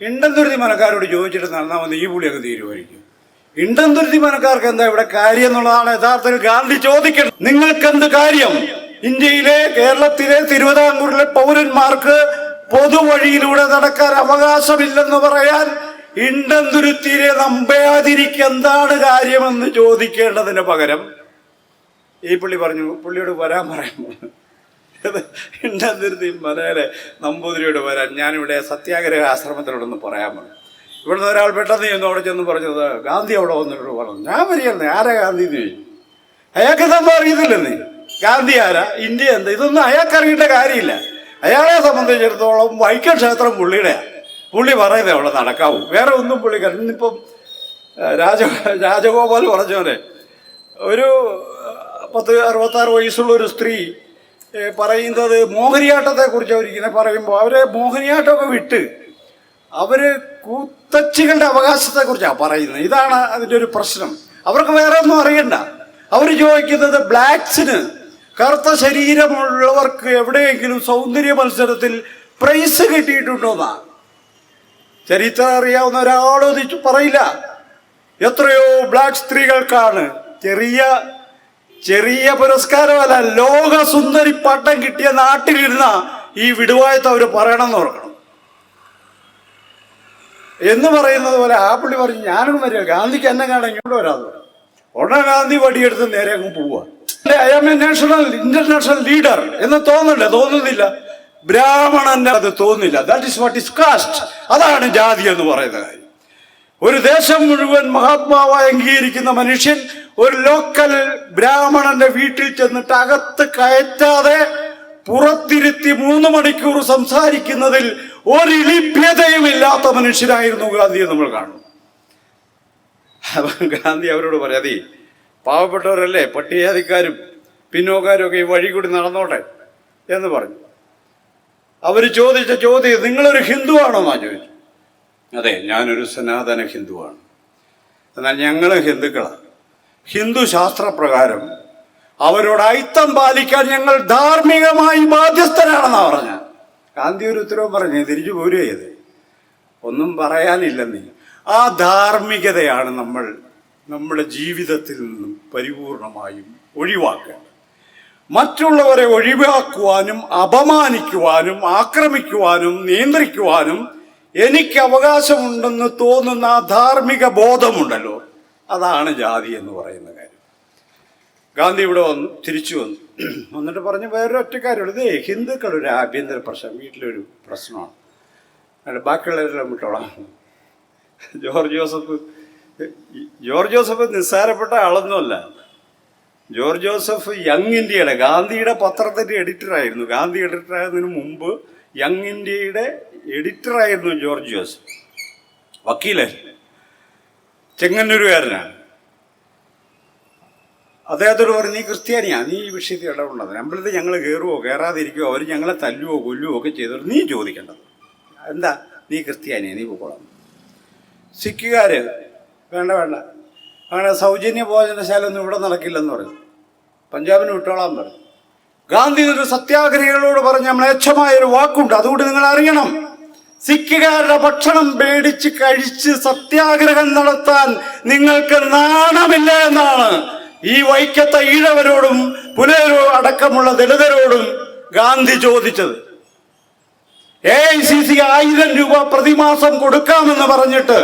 ഇണ്ടംതുരുത്തി മനക്കാരോട് ചോദിച്ചിട്ട് നടന്നാൽ വന്ന് ഈ പുള്ളി അങ്ങ് തീരുമാനിക്കും. ഇണ്ടംതുരുത്തി മനക്കാർക്ക് എന്താ ഇവിടെ കാര്യം എന്നുള്ളതാണ് യഥാർത്ഥത്തിൽ ഗാന്ധി ചോദിക്കുന്നത്. നിങ്ങൾക്കെന്ത് കാര്യം? ഇന്ത്യയിലെ, കേരളത്തിലെ, തിരുവിതാംകൂറിലെ പൗരന്മാർക്ക് പൊതുവഴിയിലൂടെ നടക്കാൻ അവകാശമില്ലെന്ന് പറയാൻ ഇണ്ടംതുരുത്തിയിലെ നമ്പയാതിരിക്ക് എന്താണ് കാര്യമെന്ന് ചോദിക്കേണ്ടതിന് പകരം ഈ പുള്ളി പറഞ്ഞു, പുള്ളിയോട് വരാൻ പറയുമ്പോൾ ഇണ്ടംതുരുത്തി മലയിലെ നമ്പൂതിരിയോട് വരാൻ ഞാനിവിടെ സത്യാഗ്രഹ ആശ്രമത്തിലോടൊന്ന് പറയാൻ പറഞ്ഞു. ഇവിടുന്ന് ഒരാൾ പെട്ടെന്ന് ചെന്ന് അവിടെ ചെന്ന് പറഞ്ഞത് ഗാന്ധി അവിടെ വന്നിട്ട് പറഞ്ഞു. ഞാൻ വരികയല്ലേ, ആരാ ഗാന്ധി എന്ന് ചോദിച്ചു. അയാൾക്ക് ഇതൊന്നും അറിയത്തില്ലെന്നേ. ഗാന്ധി ആരാ, ഇന്ത്യ എന്താ, ഇതൊന്നും അയാൾക്ക് അറിയേണ്ട കാര്യമില്ല. അയാളെ സംബന്ധിച്ചിടത്തോളം വൈക്കം ക്ഷേത്രം പുള്ളിയുടെയാണ്. പുള്ളി പറയുന്നത് അവിടെ നടക്കാവൂ, വേറെ ഒന്നും പുള്ളി. ഇന്നിപ്പം രാജഗോപാൽ പറഞ്ഞ പോലെ ഒരു 60-66 വയസ്സുള്ള ഒരു സ്ത്രീ പറയുന്നത് മോഹിനിയാട്ടത്തെക്കുറിച്ച് അവരിങ്ങനെ പറയുമ്പോൾ അവരെ മോഹിനിയാട്ടമൊക്കെ വിട്ട് അവര് കൂത്തച്ചികളുടെ അവകാശത്തെക്കുറിച്ചാണ് പറയുന്നത്. ഇതാണ് അതിൻ്റെ ഒരു പ്രശ്നം. അവർക്ക് വേറെ ഒന്നും അറിയണ്ട. അവർ ചോദിക്കുന്നത് ബ്ലാക്സിന്, കറുത്ത ശരീരമുള്ളവർക്ക് എവിടെയെങ്കിലും സൗന്ദര്യ മത്സരത്തിൽ പ്രൈസ് കിട്ടിയിട്ടുണ്ടോന്നാ. ചരിത്രം അറിയാവുന്ന ഒരാളും ഇത് പറയില്ല. എത്രയോ ബ്ലാക്ക് സ്ത്രീകൾക്കാണ് ചെറിയ പുരസ്കാരമല്ല, ലോക സുന്ദരി പട്ടം കിട്ടിയ നാട്ടിലിരുന്ന ഈ വിടുവായത്ത് അവർ പറയണമെന്ന് ഓർക്കണം. എന്ന് പറയുന്നത് പോലെ ആ പുള്ളി പറഞ്ഞു ഞാനും വരിക, ഗാന്ധിക്ക് എന്നെ കാണാൻ ഇങ്ങോട്ട് വരാതെ. ഉടനെ ഗാന്ധി വടിയെടുത്ത് നേരെ അങ്ങ് പോവുക. I am a international leader എന്ന് തോന്നുന്നില്ല. ബ്രാഹ്മണന്റെ അത് തോന്നില്ല. That is what is caste. അതാണ് ജാതി എന്ന് പറയുന്ന കാര്യം. ഒരു ദേശം മുഴുവൻ മഹാത്മാവായി അംഗീകരിക്കുന്ന മനുഷ്യൻ ഒരു ലോക്കൽ ബ്രാഹ്മണന്റെ വീട്ടിൽ ചെന്നിട്ട് അകത്ത് കയറ്റാതെ പുറത്തിരുത്തി 3 മണിക്കൂർ സംസാരിക്കുന്നതിൽ ഒരു ലഭ്യതയുമില്ലാത്ത മനുഷ്യനായിരുന്നു ഗാന്ധി എന്ന് നമ്മൾ കാണും. ഗാന്ധി അവരോട് പറയാതെ, പാവപ്പെട്ടവരല്ലേ, പട്ടികജാതിക്കാരും പിന്നോക്കാരും ഒക്കെ ഈ വഴി കൂടി നടന്നോട്ടെ എന്ന് പറഞ്ഞു. അവർ ചോദിച്ച ചോദ്യം, നിങ്ങളൊരു ഹിന്ദുവാണോ എന്നാ ചോദിച്ചു. അതെ, ഞാനൊരു സനാതന ഹിന്ദുവാണ്. എന്നാൽ ഞങ്ങൾ ഹിന്ദുക്കളാണ്. ഹിന്ദു ശാസ്ത്രപ്രകാരം അവരോട് അയിത്തം പാലിക്കാൻ ഞങ്ങൾ ധാർമ്മികമായി ബാധ്യസ്ഥരാണെന്നാ പറഞ്ഞ. ഗാന്ധി ഒരു ഉത്തരവും പറഞ്ഞു, തിരിച്ചു പോരുക ചെയ്ത്. ഒന്നും പറയാനില്ലെന്നേ. ആ ധാർമ്മികതയാണ് നമ്മൾ നമ്മുടെ ജീവിതത്തിൽ നിന്നും പരിപൂർണമായും ഒഴിവാക്കേണ്ടത്. മറ്റുള്ളവരെ ഒഴിവാക്കുവാനും അപമാനിക്കുവാനും ആക്രമിക്കുവാനും നിയന്ത്രിക്കുവാനും എനിക്ക് അവകാശമുണ്ടെന്ന് തോന്നുന്ന ആ ധാർമ്മിക ബോധമുണ്ടല്ലോ, അതാണ് ജാതി എന്ന് പറയുന്ന കാര്യം. ഗാന്ധി ഇവിടെ തിരിച്ചു വന്നിട്ട് പറഞ്ഞു വേറൊരൊറ്റ കാര്യമുള്ളൂ. ഇതേ ഹിന്ദുക്കളൊരു ആഭ്യന്തര പ്രശ്നം, വീട്ടിലൊരു പ്രശ്നമാണ്, ബാക്കിയുള്ളവരെല്ലാം വിട്ടോളാം. ജോർജ് ജോസഫ് നിസ്സാരപ്പെട്ട ആളൊന്നുമല്ല. ജോർജ് ജോസഫ് യങ് ഇന്ത്യയുടെ, ഗാന്ധിയുടെ പത്രത്തിൻ്റെ എഡിറ്ററായിരുന്നു. ഗാന്ധി എഡിറ്ററായതിനു മുമ്പ് യങ് ഇന്ത്യയുടെ എഡിറ്ററായിരുന്നു ജോർജ് ജോസഫ്. വക്കീലായിരുന്നു, ചെങ്ങന്നൂരുകാരനാണ്. അദ്ദേഹത്തോട് പറഞ്ഞു, നീ ക്രിസ്ത്യാനിയാ, നീ ഈ വിഷയത്തിൽ ഇടപെടേണ്ടത്. അമ്പലത്തിൽ ഞങ്ങൾ കയറുവോ കയറാതിരിക്കുവോ, അവർ ഞങ്ങളെ തല്ലുവോ കൊല്ലുവോ ഒക്കെ ചെയ്തോ നീ ചോദിക്കേണ്ടത്. എന്താ, നീ ക്രിസ്ത്യാനിയാ, നീ പോകണം. സിഖുകാർ വേണ്ട അങ്ങനെ സൗജന്യ ഭോജനശാല ഒന്നും ഇവിടെ നടക്കില്ലെന്ന് പറയും. പഞ്ചാബിന് വിട്ടോളാൻ പറയും. ഗാന്ധി ഒരു സത്യാഗ്രഹികളോട് പറഞ്ഞ മ്ലേച്ഛമായൊരു വാക്കുണ്ട്, അതുകൊണ്ട് നിങ്ങൾ അറിയണം. സിഖുകാരുടെ ഭക്ഷണം മേടിച്ച് കഴിച്ച് സത്യാഗ്രഹം നടത്താൻ നിങ്ങൾക്ക് നാണമില്ല എന്നാണ് ഈ വൈക്കത്തെ ഈഴവരോടും പുലയരോ അടക്കമുള്ള ദളിതരോടും ഗാന്ധി ചോദിച്ചത്. AICC 1000 രൂപ പ്രതിമാസം കൊടുക്കാമെന്ന് പറഞ്ഞിട്ട്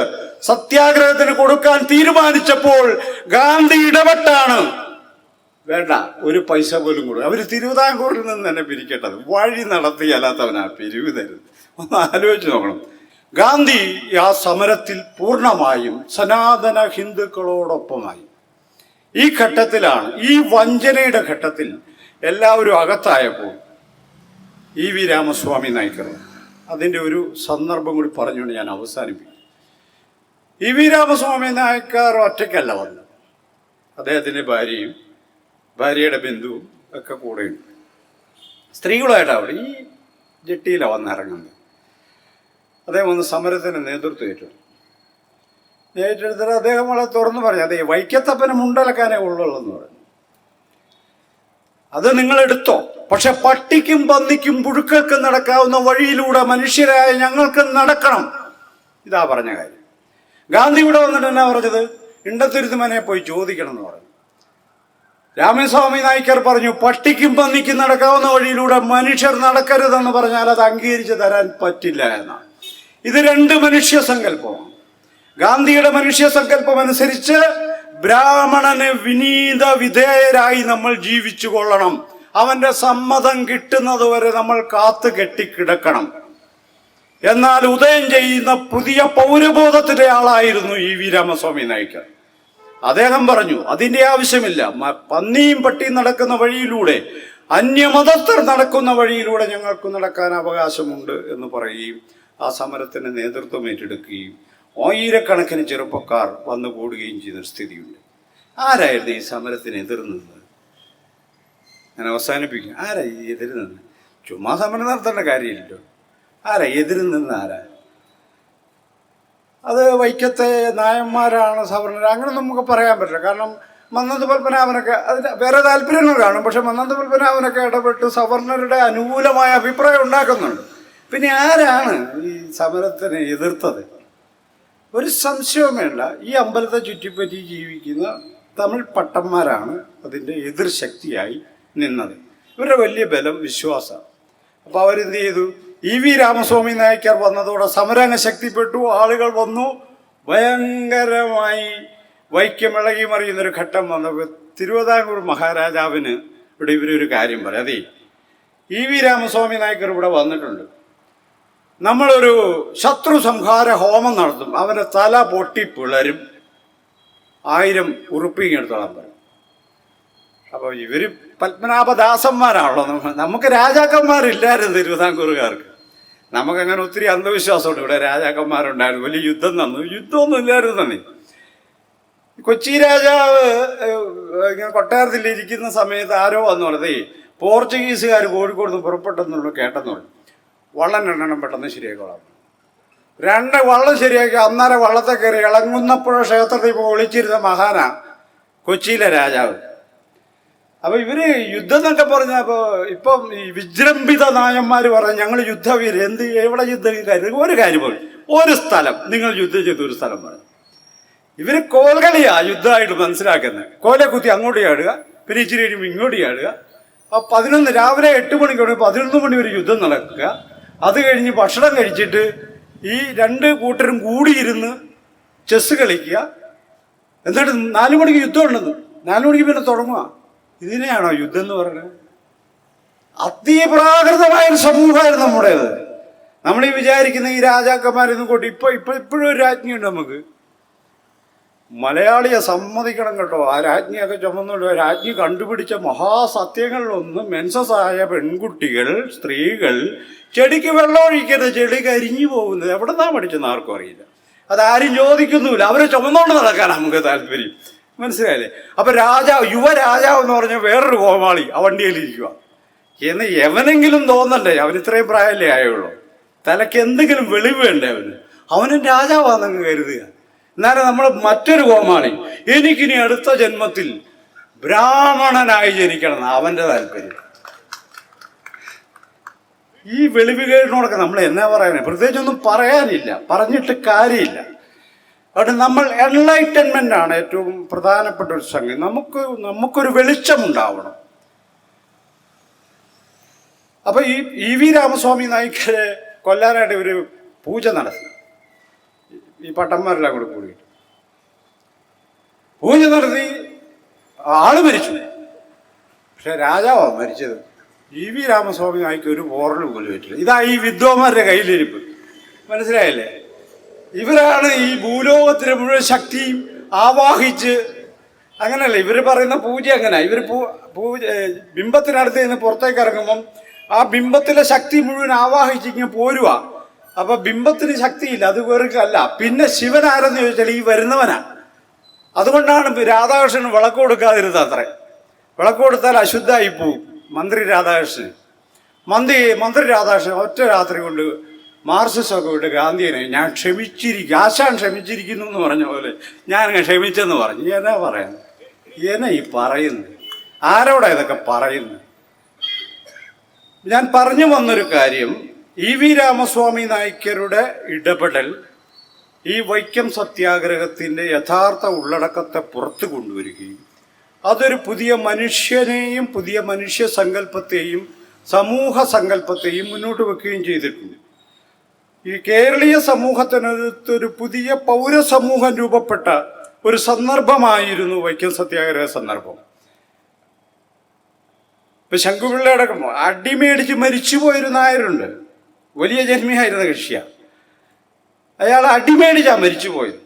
സത്യാഗ്രഹത്തിന് കൊടുക്കാൻ തീരുമാനിച്ചപ്പോൾ ഗാന്ധി ഇടപെട്ടാണ് വേണ്ട ഒരു പൈസ പോലും കൊടുക്കും. അവർ തിരുവിതാംകൂറിൽ നിന്ന് തന്നെ പിരിക്കേണ്ടത്, വഴി നടത്തിയല്ലാത്തവനാ പിരിവ് തരുന്നത്. ഒന്ന് ആലോചിച്ച് നോക്കണം. ഗാന്ധി ആ സമരത്തിൽ പൂർണ്ണമായും സനാതന ഹിന്ദുക്കളോടൊപ്പമായി. ഈ ഘട്ടത്തിലാണ്, ഈ വഞ്ചനയുടെ ഘട്ടത്തിൽ എല്ലാവരും അകത്തായപ്പോൾ EV രാമസ്വാമി നായ്ക്കർ അതിൻ്റെ ഒരു സന്ദർഭം കൂടി പറഞ്ഞുകൊണ്ട് ഞാൻ അവസാനിപ്പിക്കും. EV രാമസ്വാമി നായ്ക്കർ ഒറ്റയ്ക്കല്ല വന്നത്, അദ്ദേഹത്തിൻ്റെ ഭാര്യയും ഭാര്യയുടെ ബന്ധുവും ഒക്കെ കൂടെയുണ്ട്. സ്ത്രീകളായിട്ട് അവിടെ ഈ ജെട്ടിയിലാണ് വന്നിറങ്ങുന്നത്. അദ്ദേഹം വന്ന് സമരത്തിന് നേതൃത്വം ഏറ്റെടുത്തിട്ട് അദ്ദേഹം വളരെ തുറന്നു പറഞ്ഞു, അതെ വൈക്കത്തപ്പന് മുണ്ടലക്കാനേ ഉള്ളുള്ളെന്ന് പറഞ്ഞു. അത് നിങ്ങൾ എടുത്തോ, പക്ഷെ പട്ടിക്കും പന്നിക്കും പുഴുക്കൾക്കും നടക്കാവുന്ന വഴിയിലൂടെ മനുഷ്യരായ ഞങ്ങൾക്ക് നടക്കണം. ഇതാ പറഞ്ഞ കാര്യം. ഗാന്ധി ഇവിടെ വന്നിട്ട് എന്നാ പറഞ്ഞത്? ഇണ്ടത്തുരുത്തുമനെ പോയി ചോദിക്കണം എന്ന് പറഞ്ഞു. രാമസ്വാമി നായ്ക്കർ പറഞ്ഞു, പട്ടിക്കും പന്നിക്കും നടക്കാവുന്ന വഴിയിലൂടെ മനുഷ്യർ നടക്കരുതെന്ന് പറഞ്ഞാൽ അത് അംഗീകരിച്ച് തരാൻ പറ്റില്ല എന്നാണ്. ഇത് രണ്ട് മനുഷ്യ സങ്കല്പമാണ്. ഗാന്ധിയുടെ മനുഷ്യ സങ്കല്പം അനുസരിച്ച് ബ്രാഹ്മണന് വിനീത വിധേയരായി നമ്മൾ ജീവിച്ചു കൊള്ളണം, അവന്റെ സമ്മതം കിട്ടുന്നത് വരെ നമ്മൾ കാത്തു കെട്ടിക്കിടക്കണം. എന്നാൽ ഉദയം ചെയ്യുന്ന പുതിയ പൗരബോധത്തിന്റെ ആളായിരുന്നു EV രാമസ്വാമി നായ്ക്കർ. അദ്ദേഹം പറഞ്ഞു അതിന്റെ ആവശ്യമില്ല, പന്നിയും പട്ടിയും നടക്കുന്ന വഴിയിലൂടെ, അന്യമതസ്ഥർ നടക്കുന്ന വഴിയിലൂടെ ഞങ്ങൾക്ക് നടക്കാൻ അവകാശമുണ്ട് എന്ന് പറയുകയും ആ സമരത്തിന് നേതൃത്വം ഏറ്റെടുക്കുകയും ആയിരക്കണക്കിന് ചെറുപ്പക്കാർ വന്നു കൂടുകയും ചെയ്ത സ്ഥിതിയുണ്ട്. ആരായിരുന്നു ഈ സമരത്തിന് എതിർന്നത്? ഞാൻ അവസാനിപ്പിക്കും. ആരാ ഈ എതിർന്നത്? ചുമ്മാ സമരം നടത്തേണ്ട കാര്യമില്ലല്ലോ. ആരാ എതിർന്നത്? ആരാ? അത് വൈക്കത്തെ നായന്മാരാണ്, സവർണർ, അങ്ങനെ നമുക്ക് പറയാൻ പറ്റില്ല. കാരണം മന്നത്ത് പത്മനാഭനൊക്കെ അതിന് വേറെ താല്പര്യങ്ങൾ കാണും. പക്ഷെ മന്നത്ത് പത്മനാഭനൊക്കെ ഇടപെട്ട് സവർണരുടെ അനുകൂലമായ അഭിപ്രായം ഉണ്ടാക്കുന്നുണ്ട്. പിന്നെ ആരാണ് ഈ സമരത്തിനെ എതിർത്തത്? ഒരു സംശയവും വേണ്ട, ഈ അമ്പലത്തെ ചുറ്റിപ്പറ്റി ജീവിക്കുന്ന തമിഴ് പട്ടന്മാരാണ് അതിൻ്റെ എതിർശക്തിയായി നിന്നത്. ഇവരുടെ വലിയ ബലം വിശ്വാസമാണ്. അപ്പോൾ അവരെന്ത് ചെയ്തു? EV രാമസ്വാമി നായ്ക്കർ വന്നതോടെ സമരങ്ങ് ശക്തിപ്പെട്ടു, ആളുകൾ വന്നു, ഭയങ്കരമായി വൈക്കമിളകി മറിയുന്നൊരു ഘട്ടം വന്നപ്പോൾ തിരുവിതാംകൂർ മഹാരാജാവിന് ഇവിടെ ഇവരൊരു കാര്യം പറയാം. അതെ, EV രാമസ്വാമി നായ്ക്കർ ഇവിടെ വന്നിട്ടുണ്ട്, നമ്മളൊരു ശത്രു സംഹാര ഹോമം നടത്തും, അവൻ്റെ തല പൊട്ടി പിളരും, 1000 ഉറുപ്പിക എടുത്തോളാൻ പറയും. അപ്പോൾ ഇവർ പത്മനാഭദാസന്മാരാണല്ലോ. നമുക്ക് രാജാക്കന്മാരില്ലായിരുന്നു തിരുവിതാംകൂറുകാർക്ക്. നമുക്കങ്ങനെ ഒത്തിരി അന്ധവിശ്വാസമുണ്ട്. ഇവിടെ രാജാക്കന്മാരുണ്ടായിരുന്നു, വലിയ യുദ്ധം നടന്നു, യുദ്ധമൊന്നും ഇല്ലായിരുന്നു തന്നെ. കൊച്ചി രാജാവ് ഇങ്ങനെ കൊട്ടാരത്തിൽ ഇരിക്കുന്ന സമയത്ത് ആരോ വന്നു പറഞ്ഞതേ പോർച്ചുഗീസുകാർ കോഴിക്കോട് നിന്ന് പുറപ്പെട്ടെന്നുള്ള കേട്ടെന്നുള്ളു. വള്ളം 2 പെട്ടെന്ന് ശരിയാക്കോളാം. 2 വള്ളം ശരിയാക്കി അന്നേരം വള്ളത്തെ കയറി ഇളങ്ങുന്നപ്പുഴ ക്ഷേത്രത്തിൽ ഇപ്പോൾ ഒളിച്ചിരുന്ന മഹാനാ കൊച്ചിയിലെ രാജാവ്. അപ്പോൾ ഇവര് യുദ്ധം എന്നൊക്കെ പറഞ്ഞപ്പോൾ ഇപ്പം ഈ വിജൃംഭിത നായന്മാർ പറഞ്ഞു ഞങ്ങൾ യുദ്ധവീര്. എവിടെ യുദ്ധം? ഒരു കാര്യം പോലും, ഒരു സ്ഥലം നിങ്ങൾ യുദ്ധം ചെയ്ത ഒരു സ്ഥലം പറഞ്ഞു. ഇവര് കോൽകളിയാ യുദ്ധമായിട്ട് മനസ്സിലാക്കുന്നത്. കോലെ കുത്തി അങ്ങോട്ട് ചാടുക, പിന്നെ ഇച്ചിരി കഴിയുമ്പോൾ ഇങ്ങോട്ട് ചാടുക. അപ്പോൾ 11 രാവിലെ 8 മണിക്ക് 11 മണി വരെ യുദ്ധം നടക്കുക. അത് കഴിഞ്ഞ് ഭക്ഷണം കഴിച്ചിട്ട് ഈ 2 കൂട്ടരും കൂടിയിരുന്ന് ചെസ് കളിക്കുക. എന്നിട്ട് 4 മണിക്ക് യുദ്ധം ഉണ്ടെന്ന്, 4 മണിക്ക് പിന്നെ തുടങ്ങുക. ഇതിനെയാണോ യുദ്ധം എന്ന് പറയുന്നത്? അതിപ്രാകൃതമായൊരു സമൂഹമായിരുന്നു നമ്മുടേത്. നമ്മളീ വിചാരിക്കുന്ന ഈ രാജാക്കന്മാരൊന്നും കൊണ്ട് ഇപ്പോഴും ഒരു രാജ്ഞിയുണ്ട് നമുക്ക്. മലയാളിയെ സമ്മതിക്കണം കേട്ടോ, ആ രാജ്ഞിയൊക്കെ ചുമന്നുള്ളൂ. രാജ്ഞി കണ്ടുപിടിച്ച മഹാസത്യങ്ങളിലൊന്ന് മെൻസസായ പെൺകുട്ടികൾ, സ്ത്രീകൾ ചെടിക്ക് വെള്ളം ഒഴിക്കരുത്, ചെടി കരിഞ്ഞു പോകുന്നത്. എവിടെ നിന്നാണ് പഠിച്ചെന്ന് ആർക്കും അറിയില്ല. അതാരും ചോദിക്കുന്നുമില്ല. അവരെ ചുമന്നുകൊണ്ട് നടക്കാൻ നമുക്ക് താല്പര്യം. മനസ്സിലായില്ലേ? അപ്പൊ യുവരാജാവ് എന്ന് പറഞ്ഞ വേറൊരു കോമാളി ആ വണ്ടിയിലിരിക്കുക എന്ന് എവനെങ്കിലും തോന്നണ്ടേ? അവന് ഇത്രയും പ്രായമല്ലേ ആയുള്ളൂ, തലയ്ക്ക് എന്തെങ്കിലും വെളിവ് വേണ്ടേ? അവനും രാജാവാണെന്നങ്ങ് കരുതുക. എന്നാലും നമ്മൾ മറ്റൊരു കോമാളി, എനിക്കിനി അടുത്ത ജന്മത്തിൽ ബ്രാഹ്മണനായി ജനിക്കണം, അവൻ്റെ താല്പര്യം. ഈ വെളിവുകേടിനോടൊക്കെ നമ്മൾ എന്നാ പറയാനേ, പ്രത്യേകിച്ചൊന്നും പറയാനില്ല, പറഞ്ഞിട്ട് കാര്യമില്ല. അതുകൊണ്ട് നമ്മൾ എൻലൈറ്റൻമെൻ്റ് ആണ് ഏറ്റവും പ്രധാനപ്പെട്ട ഒരു സംഗതി. നമുക്കൊരു വെളിച്ചമുണ്ടാവണം. അപ്പൊ ഈ വി രാമസ്വാമി നായ്ക്കരെ കൊല്ലാനായിട്ട് ഒരു പൂജ നടത്തി. ഈ പട്ടന്മാരെല്ലാം കൂടെ കൂടിയിട്ട് പൂജ നടത്തി. ആള് മരിച്ചു. പക്ഷെ രാജാവാണ് മരിച്ചത്. ഈ വി രാമസ്വാമി നായ്ക്ക് ഒരു പോറൽ പോലും പറ്റില്ല. ഇതാ ഈ വിദ്വാന്മാരുടെ കയ്യിലിരിപ്പ്. മനസ്സിലായല്ലേ? ഇവരാണ് ഈ ഭൂലോകത്തിന് മുഴുവൻ ശക്തിയും ആവാഹിച്ച്, അങ്ങനെയല്ല ഇവർ പറയുന്ന പൂജ. അങ്ങനെ ഇവർ ബിംബത്തിനടുത്ത് നിന്ന് പുറത്തേക്ക് ഇറങ്ങുമ്പം ആ ബിംബത്തിലെ ശക്തി മുഴുവൻ ആവാഹിച്ച് ഇങ്ങനെ പോരുക. അപ്പൊ ബിംബത്തിന് ശക്തിയില്ല, അത് വെറുക്കല്ല. പിന്നെ ശിവൻ ആരെന്ന് ചോദിച്ചാൽ ഈ വരുന്നവനാ. അതുകൊണ്ടാണ് രാധാകൃഷ്ണൻ വിളക്ക് കൊടുക്കാതിരുന്നത്. അത്രേ വിളക്ക് കൊടുത്താൽ അശുദ്ധമായി പോവും. മന്ത്രി രാധാകൃഷ്ണൻ ഒറ്റ രാത്രി കൊണ്ട് മാർക്സിസമൊക്കെ വിട്ട് ഗാന്ധിയനെ ഞാൻ ആശാൻ ക്ഷമിച്ചിരിക്കുന്നു എന്ന് പറഞ്ഞ പോലെ ഞാൻ ക്ഷമിച്ചെന്ന് പറഞ്ഞു. എന്നാ പറയുന്നത്? എന്നാ ഈ പറയുന്നത്? ആരോടാ ഇതൊക്കെ പറയുന്നത്? ഞാൻ പറഞ്ഞു വന്നൊരു കാര്യം, ഇ വി രാമസ്വാമി നായ്ക്കരുടെ ഇടപെടൽ ഈ വൈക്കം സത്യാഗ്രഹത്തിൻ്റെ യഥാർത്ഥ ഉള്ളടക്കത്തെ പുറത്തു കൊണ്ടുവരികയും അതൊരു പുതിയ മനുഷ്യനെയും പുതിയ മനുഷ്യ സങ്കല്പത്തെയും സമൂഹ സങ്കല്പത്തെയും മുന്നോട്ട് വെക്കുകയും ചെയ്തിട്ടുണ്ട്. ഈ കേരളീയ സമൂഹത്തിനകത്തൊരു പുതിയ പൗരസമൂഹം രൂപപ്പെട്ട ഒരു സന്ദർഭമായിരുന്നു വൈക്കം സത്യാഗ്രഹ സന്ദർഭം. ഇപ്പൊ ശങ്കുപിള്ളയുടെ അടിമേടിച്ച് മരിച്ചുപോയൊരു നായരുണ്ട്. വലിയ ജന്മിയായിരുന്ന കക്ഷിയാണ്. അയാൾ അടിമേടിച്ചാ മരിച്ചുപോയത്.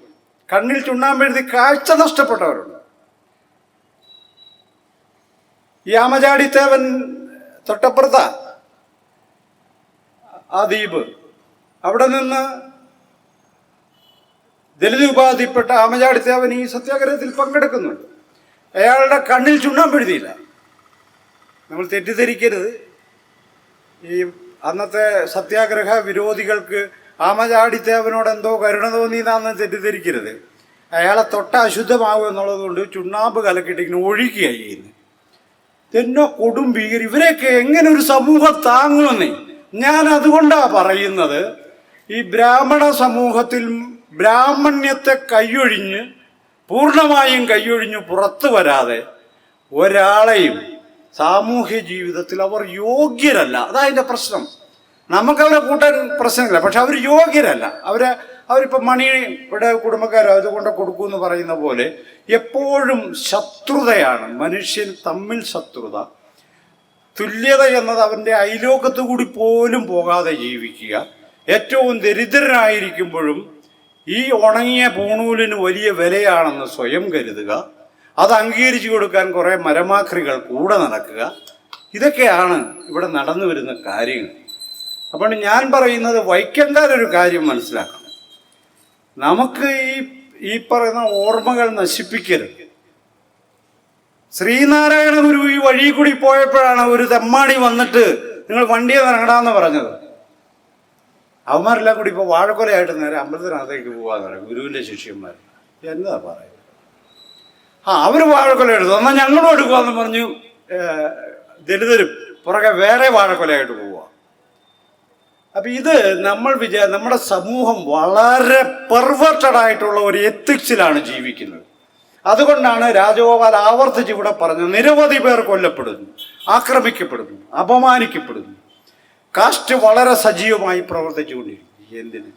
കണ്ണിൽ ചുണ്ണാമ്പെഴുതി കാഴ്ച നഷ്ടപ്പെട്ടവരുണ്ട്. ഈ ആമചാടിത്തേവൻ തൊട്ടപ്പുറത്ത ആ ദ്വീപ്, അവിടെ നിന്ന് ദലിത് ഉപാധിപ്പെട്ട ആമചാടിത്തേവൻ ഈ സത്യാഗ്രഹത്തിൽ പങ്കെടുക്കുന്നുണ്ട്. അയാളുടെ കണ്ണിൽ ചുണ്ണാമ്പെഴുതിയില്ല. നമ്മൾ തെറ്റിദ്ധരിക്കരുത്. ഈ അന്നത്തെ സത്യാഗ്രഹ വിരോധികൾക്ക് ആമചാടിത്തേവനോട് എന്തോ കരുണ തോന്നിയെന്നാന്ന് തെറ്റിദ്ധരിക്കരുത്. അയാളെ തൊട്ട അശുദ്ധമാകും എന്നുള്ളത് കൊണ്ട് ചുണ്ണാമ്പ് കലക്കിട്ടിങ്ങനെ ഒഴുകിയായി ചെയ്യുന്നത്. എന്നോ കൊടും ഭീകർ. ഇവരെയൊക്കെ എങ്ങനെ ഒരു സമൂഹം താങ്ങുമെന്നേ. ഞാൻ അതുകൊണ്ടാണ് പറയുന്നത്, ഈ ബ്രാഹ്മണ സമൂഹത്തിൽ ബ്രാഹ്മണ്യത്തെ പൂർണ്ണമായും കൈയൊഴിഞ്ഞ് പുറത്തു വരാതെ ഒരാളെയും സാമൂഹ്യ ജീവിതത്തിൽ അവർ യോഗ്യരല്ല. അതതിൻ്റെ പ്രശ്നം. നമുക്കവരെ കൂട്ടാൻ പ്രശ്നമില്ല, പക്ഷെ അവർ യോഗ്യരല്ല. അവരിപ്പോൾ മണിയുടെ കുടുംബക്കാരോ അതുകൊണ്ട് കൊടുക്കുമെന്ന് പറയുന്ന പോലെ എപ്പോഴും ശത്രുതയാണ്. മനുഷ്യൻ തമ്മിൽ ശത്രുത. തുല്യത എന്നത് അവൻ്റെ അയലോകത്ത് കൂടി പോലും പോകാതെ ജീവിക്കുക. ഏറ്റവും ദരിദ്രനായിരിക്കുമ്പോഴും ഈ ഉണങ്ങിയ പൂണൂലിന് വലിയ വിലയാണെന്ന് സ്വയം കരുതുക. അത് അംഗീകരിച്ചു കൊടുക്കാൻ കുറേ മരമാക്രികൾ കൂടെ നടക്കുക. ഇതൊക്കെയാണ് ഇവിടെ നടന്നു വരുന്ന കാര്യങ്ങൾ. അപ്പോൾ ഞാൻ പറയുന്നത്, വൈക്കംകാരൊരു കാര്യം മനസ്സിലാക്കണം. നമുക്ക് ഈ പറയുന്ന ഓർമ്മകൾ നശിപ്പിക്കരുത്. ശ്രീനാരായണ ഗുരു ഈ വഴി കൂടി പോയപ്പോഴാണ് ഒരു തെമ്മാടി വന്നിട്ട് നിങ്ങൾ വണ്ടിയെ ഇറങ്ങടാന്ന് പറഞ്ഞത്. അവന്മാരെല്ലാം കൂടി ഇപ്പോൾ വാഴക്കൊലയായിട്ട് നേരെ അമ്പലത്തിനകത്തേക്ക് പോകാന്ന് പറയും ഗുരുവിൻ്റെ ശിഷ്യന്മാർ. എന്താ പറയുക? അവർ വാഴക്കൊല എടുത്തു, എന്നാൽ ഞങ്ങളും എടുക്കുവാന്ന് പറഞ്ഞു ദലിതരും പുറകെ വേറെ വാഴക്കൊലയായിട്ട് പോവുക. അപ്പം ഇത് നമ്മുടെ സമൂഹം വളരെ പെർവേർട്ടഡ് ആയിട്ടുള്ള ഒരു എത്തിക്സിലാണ് ജീവിക്കുന്നത്. അതുകൊണ്ടാണ് രാജഗോപാൽ ആവർത്തിച്ച് ഇവിടെ പറഞ്ഞത്, നിരവധി പേർ കൊല്ലപ്പെടുന്നു, ആക്രമിക്കപ്പെടുന്നു, അപമാനിക്കപ്പെടുന്നു. കാസ്റ്റ് വളരെ സജീവമായി പ്രവർത്തിച്ചുകൊണ്ടിരിക്കും. എന്തിന്?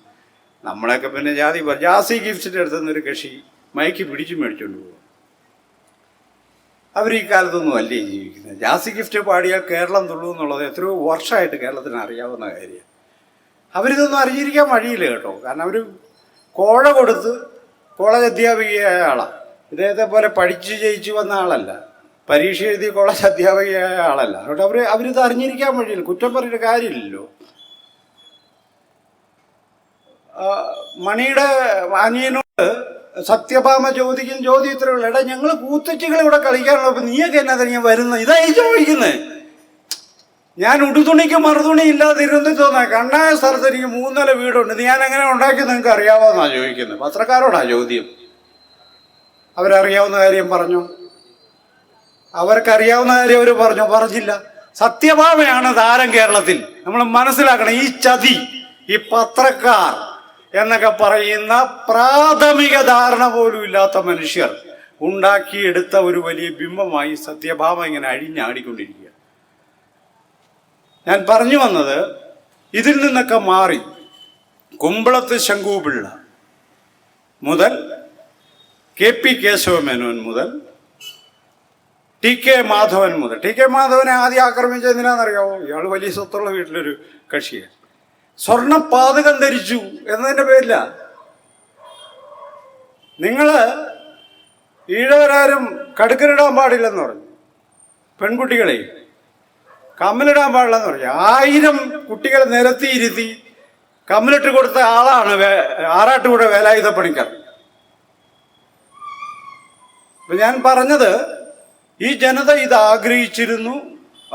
നമ്മളെയൊക്കെ പിന്നെ ജാസി ഗിഫ്റ്റിൻ്റെ അടുത്തുനിന്നൊരു കക്ഷി മയക്കി പിടിച്ചു മേടിച്ചുകൊണ്ട് പോകും. അവർ ഈ കാലത്തൊന്നും അല്ലേ ജീവിക്കുന്നത്. ജാസി ഗിഫ്റ്റ് പാടിയാൽ കേരളം തുള്ളൂ എന്നുള്ളത് എത്രയോ വർഷമായിട്ട് കേരളത്തിന് അറിയാവുന്ന കാര്യം. അവരിതൊന്നും അറിഞ്ഞിരിക്കാൻ വഴിയില്ല കേട്ടോ. കാരണം അവർ കോളേജ് അധ്യാപികയായ ആളാണ്. ഇദ്ദേഹത്തെ പോലെ പഠിച്ച് ജയിച്ചു വന്ന ആളല്ല, പരീക്ഷ എഴുതി കോളേജ് അധ്യാപികയായ ആളല്ല. അതുകൊണ്ട് അവരിത് അറിഞ്ഞിരിക്കാൻ വഴിയില്ല. കുറ്റം പറഞ്ഞിട്ട് കാര്യമില്ലല്ലോ. മണിയുടെ അനിയനോട് സത്യഭാമ ചോദിക്കും ചോദ്യം ഇത്രയുള്ള, എടാ ഞങ്ങൾ കൂത്തച്ചികൾ ഇവിടെ കളിക്കാനുള്ളപ്പോൾ നീയൊക്കെ എന്നാ ഞാൻ വരുന്നത്? ഇതായി ചോദിക്കുന്നത്. ഞാൻ ഉടുതുണിക്ക് മറുതുണി ഇല്ലാതെ ഇരുന്നിട്ടൊന്നാ കണ്ണായ സ്ഥലത്ത് എനിക്ക് 3 നില വീടുണ്ട്. ഞാൻ എങ്ങനെ ഉണ്ടാക്കി നിങ്ങൾക്ക് അറിയാവോന്നാണ് ചോദിക്കുന്നത്. പത്രക്കാരോടാ ചോദ്യം. അവരറിയാവുന്ന കാര്യം പറഞ്ഞു, അവർക്കറിയാവുന്ന കാര്യം അവർ പറഞ്ഞില്ല. സത്യഭാമയാണ് താരം കേരളത്തിൽ. നമ്മൾ മനസ്സിലാക്കണം, ഈ ചതി, ഈ പത്രക്കാർ എന്നൊക്കെ പറയുന്ന പ്രാഥമിക ധാരണ പോലും ഇല്ലാത്ത മനുഷ്യർ ഉണ്ടാക്കിയെടുത്ത ഒരു വലിയ ബിംബമായി സത്യഭാമ ഇങ്ങനെ അഴിഞ്ഞാടിക്കൊണ്ടിരിക്കുക. ഞാൻ പറഞ്ഞു വന്നത്, ഇതിൽ നിന്നൊക്കെ മാറി കുമ്പളത്ത് ശങ്കുപിള്ള മുതൽ KP കേശവമേനോൻ മുതൽ TK മാധവൻ മുതൽ, TK മാധവനെ ആദ്യം ആക്രമിച്ചത് എന്തിനാണെന്നറിയാമോ? ഇയാൾ വലിയ സ്വത്തുള്ള വീട്ടിലൊരു കക്ഷിയാണ്. സ്വർണ്ണ പാതകം ധരിച്ചു എന്നതിൻ്റെ പേരില്ല. നിങ്ങൾ ഈഴവരാരും കടുക്കനിടാൻ പാടില്ലെന്ന് പറഞ്ഞു, പെൺകുട്ടികളെ കമ്മലിടാൻ പാടില്ലെന്ന് പറഞ്ഞു. 1000 കുട്ടികളെ നിരത്തിയിരുത്തി കമ്മലിട്ട് കൊടുത്ത ആളാണ് ആറാട്ടുപുഴ വേലായുധ പണിക്കർ. അപ്പൊ ഞാൻ പറഞ്ഞത്, ഈ ജനത ഇത് ആഗ്രഹിച്ചിരുന്നു.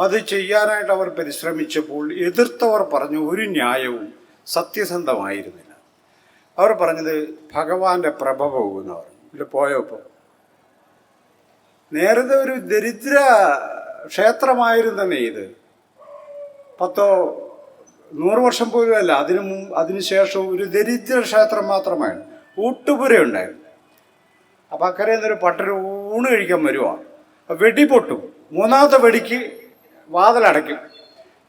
അത് ചെയ്യാനായിട്ട് അവർ പരിശ്രമിച്ചപ്പോൾ എതിർത്തവർ പറഞ്ഞു ഒരു ന്യായവും സത്യസന്ധമായിരുന്നില്ല. അവർ പറഞ്ഞത് ഭഗവാന്റെ പ്രഭ പോകുന്ന പറഞ്ഞു. ഇതിൽ പോയപ്പോൾ നേരത്തെ ഒരു ദരിദ്ര ക്ഷേത്രമായിരുന്നേ ഇത്. 10-100 വർഷം പോലും അല്ല, അതിനുശേഷവും ഒരു ദരിദ്ര ക്ഷേത്രം മാത്രമാണ്. ഊട്ടുപുര ഉണ്ടായിരുന്നു. അപ്പം അക്കരയിൽ നിന്നൊരു പട്ടര് ഊണ് കഴിക്കാൻ വരുവാ. വെടി പൊട്ടും. 3ാമത്തെ വെടിക്ക് വാതിലടയ്ക്കും.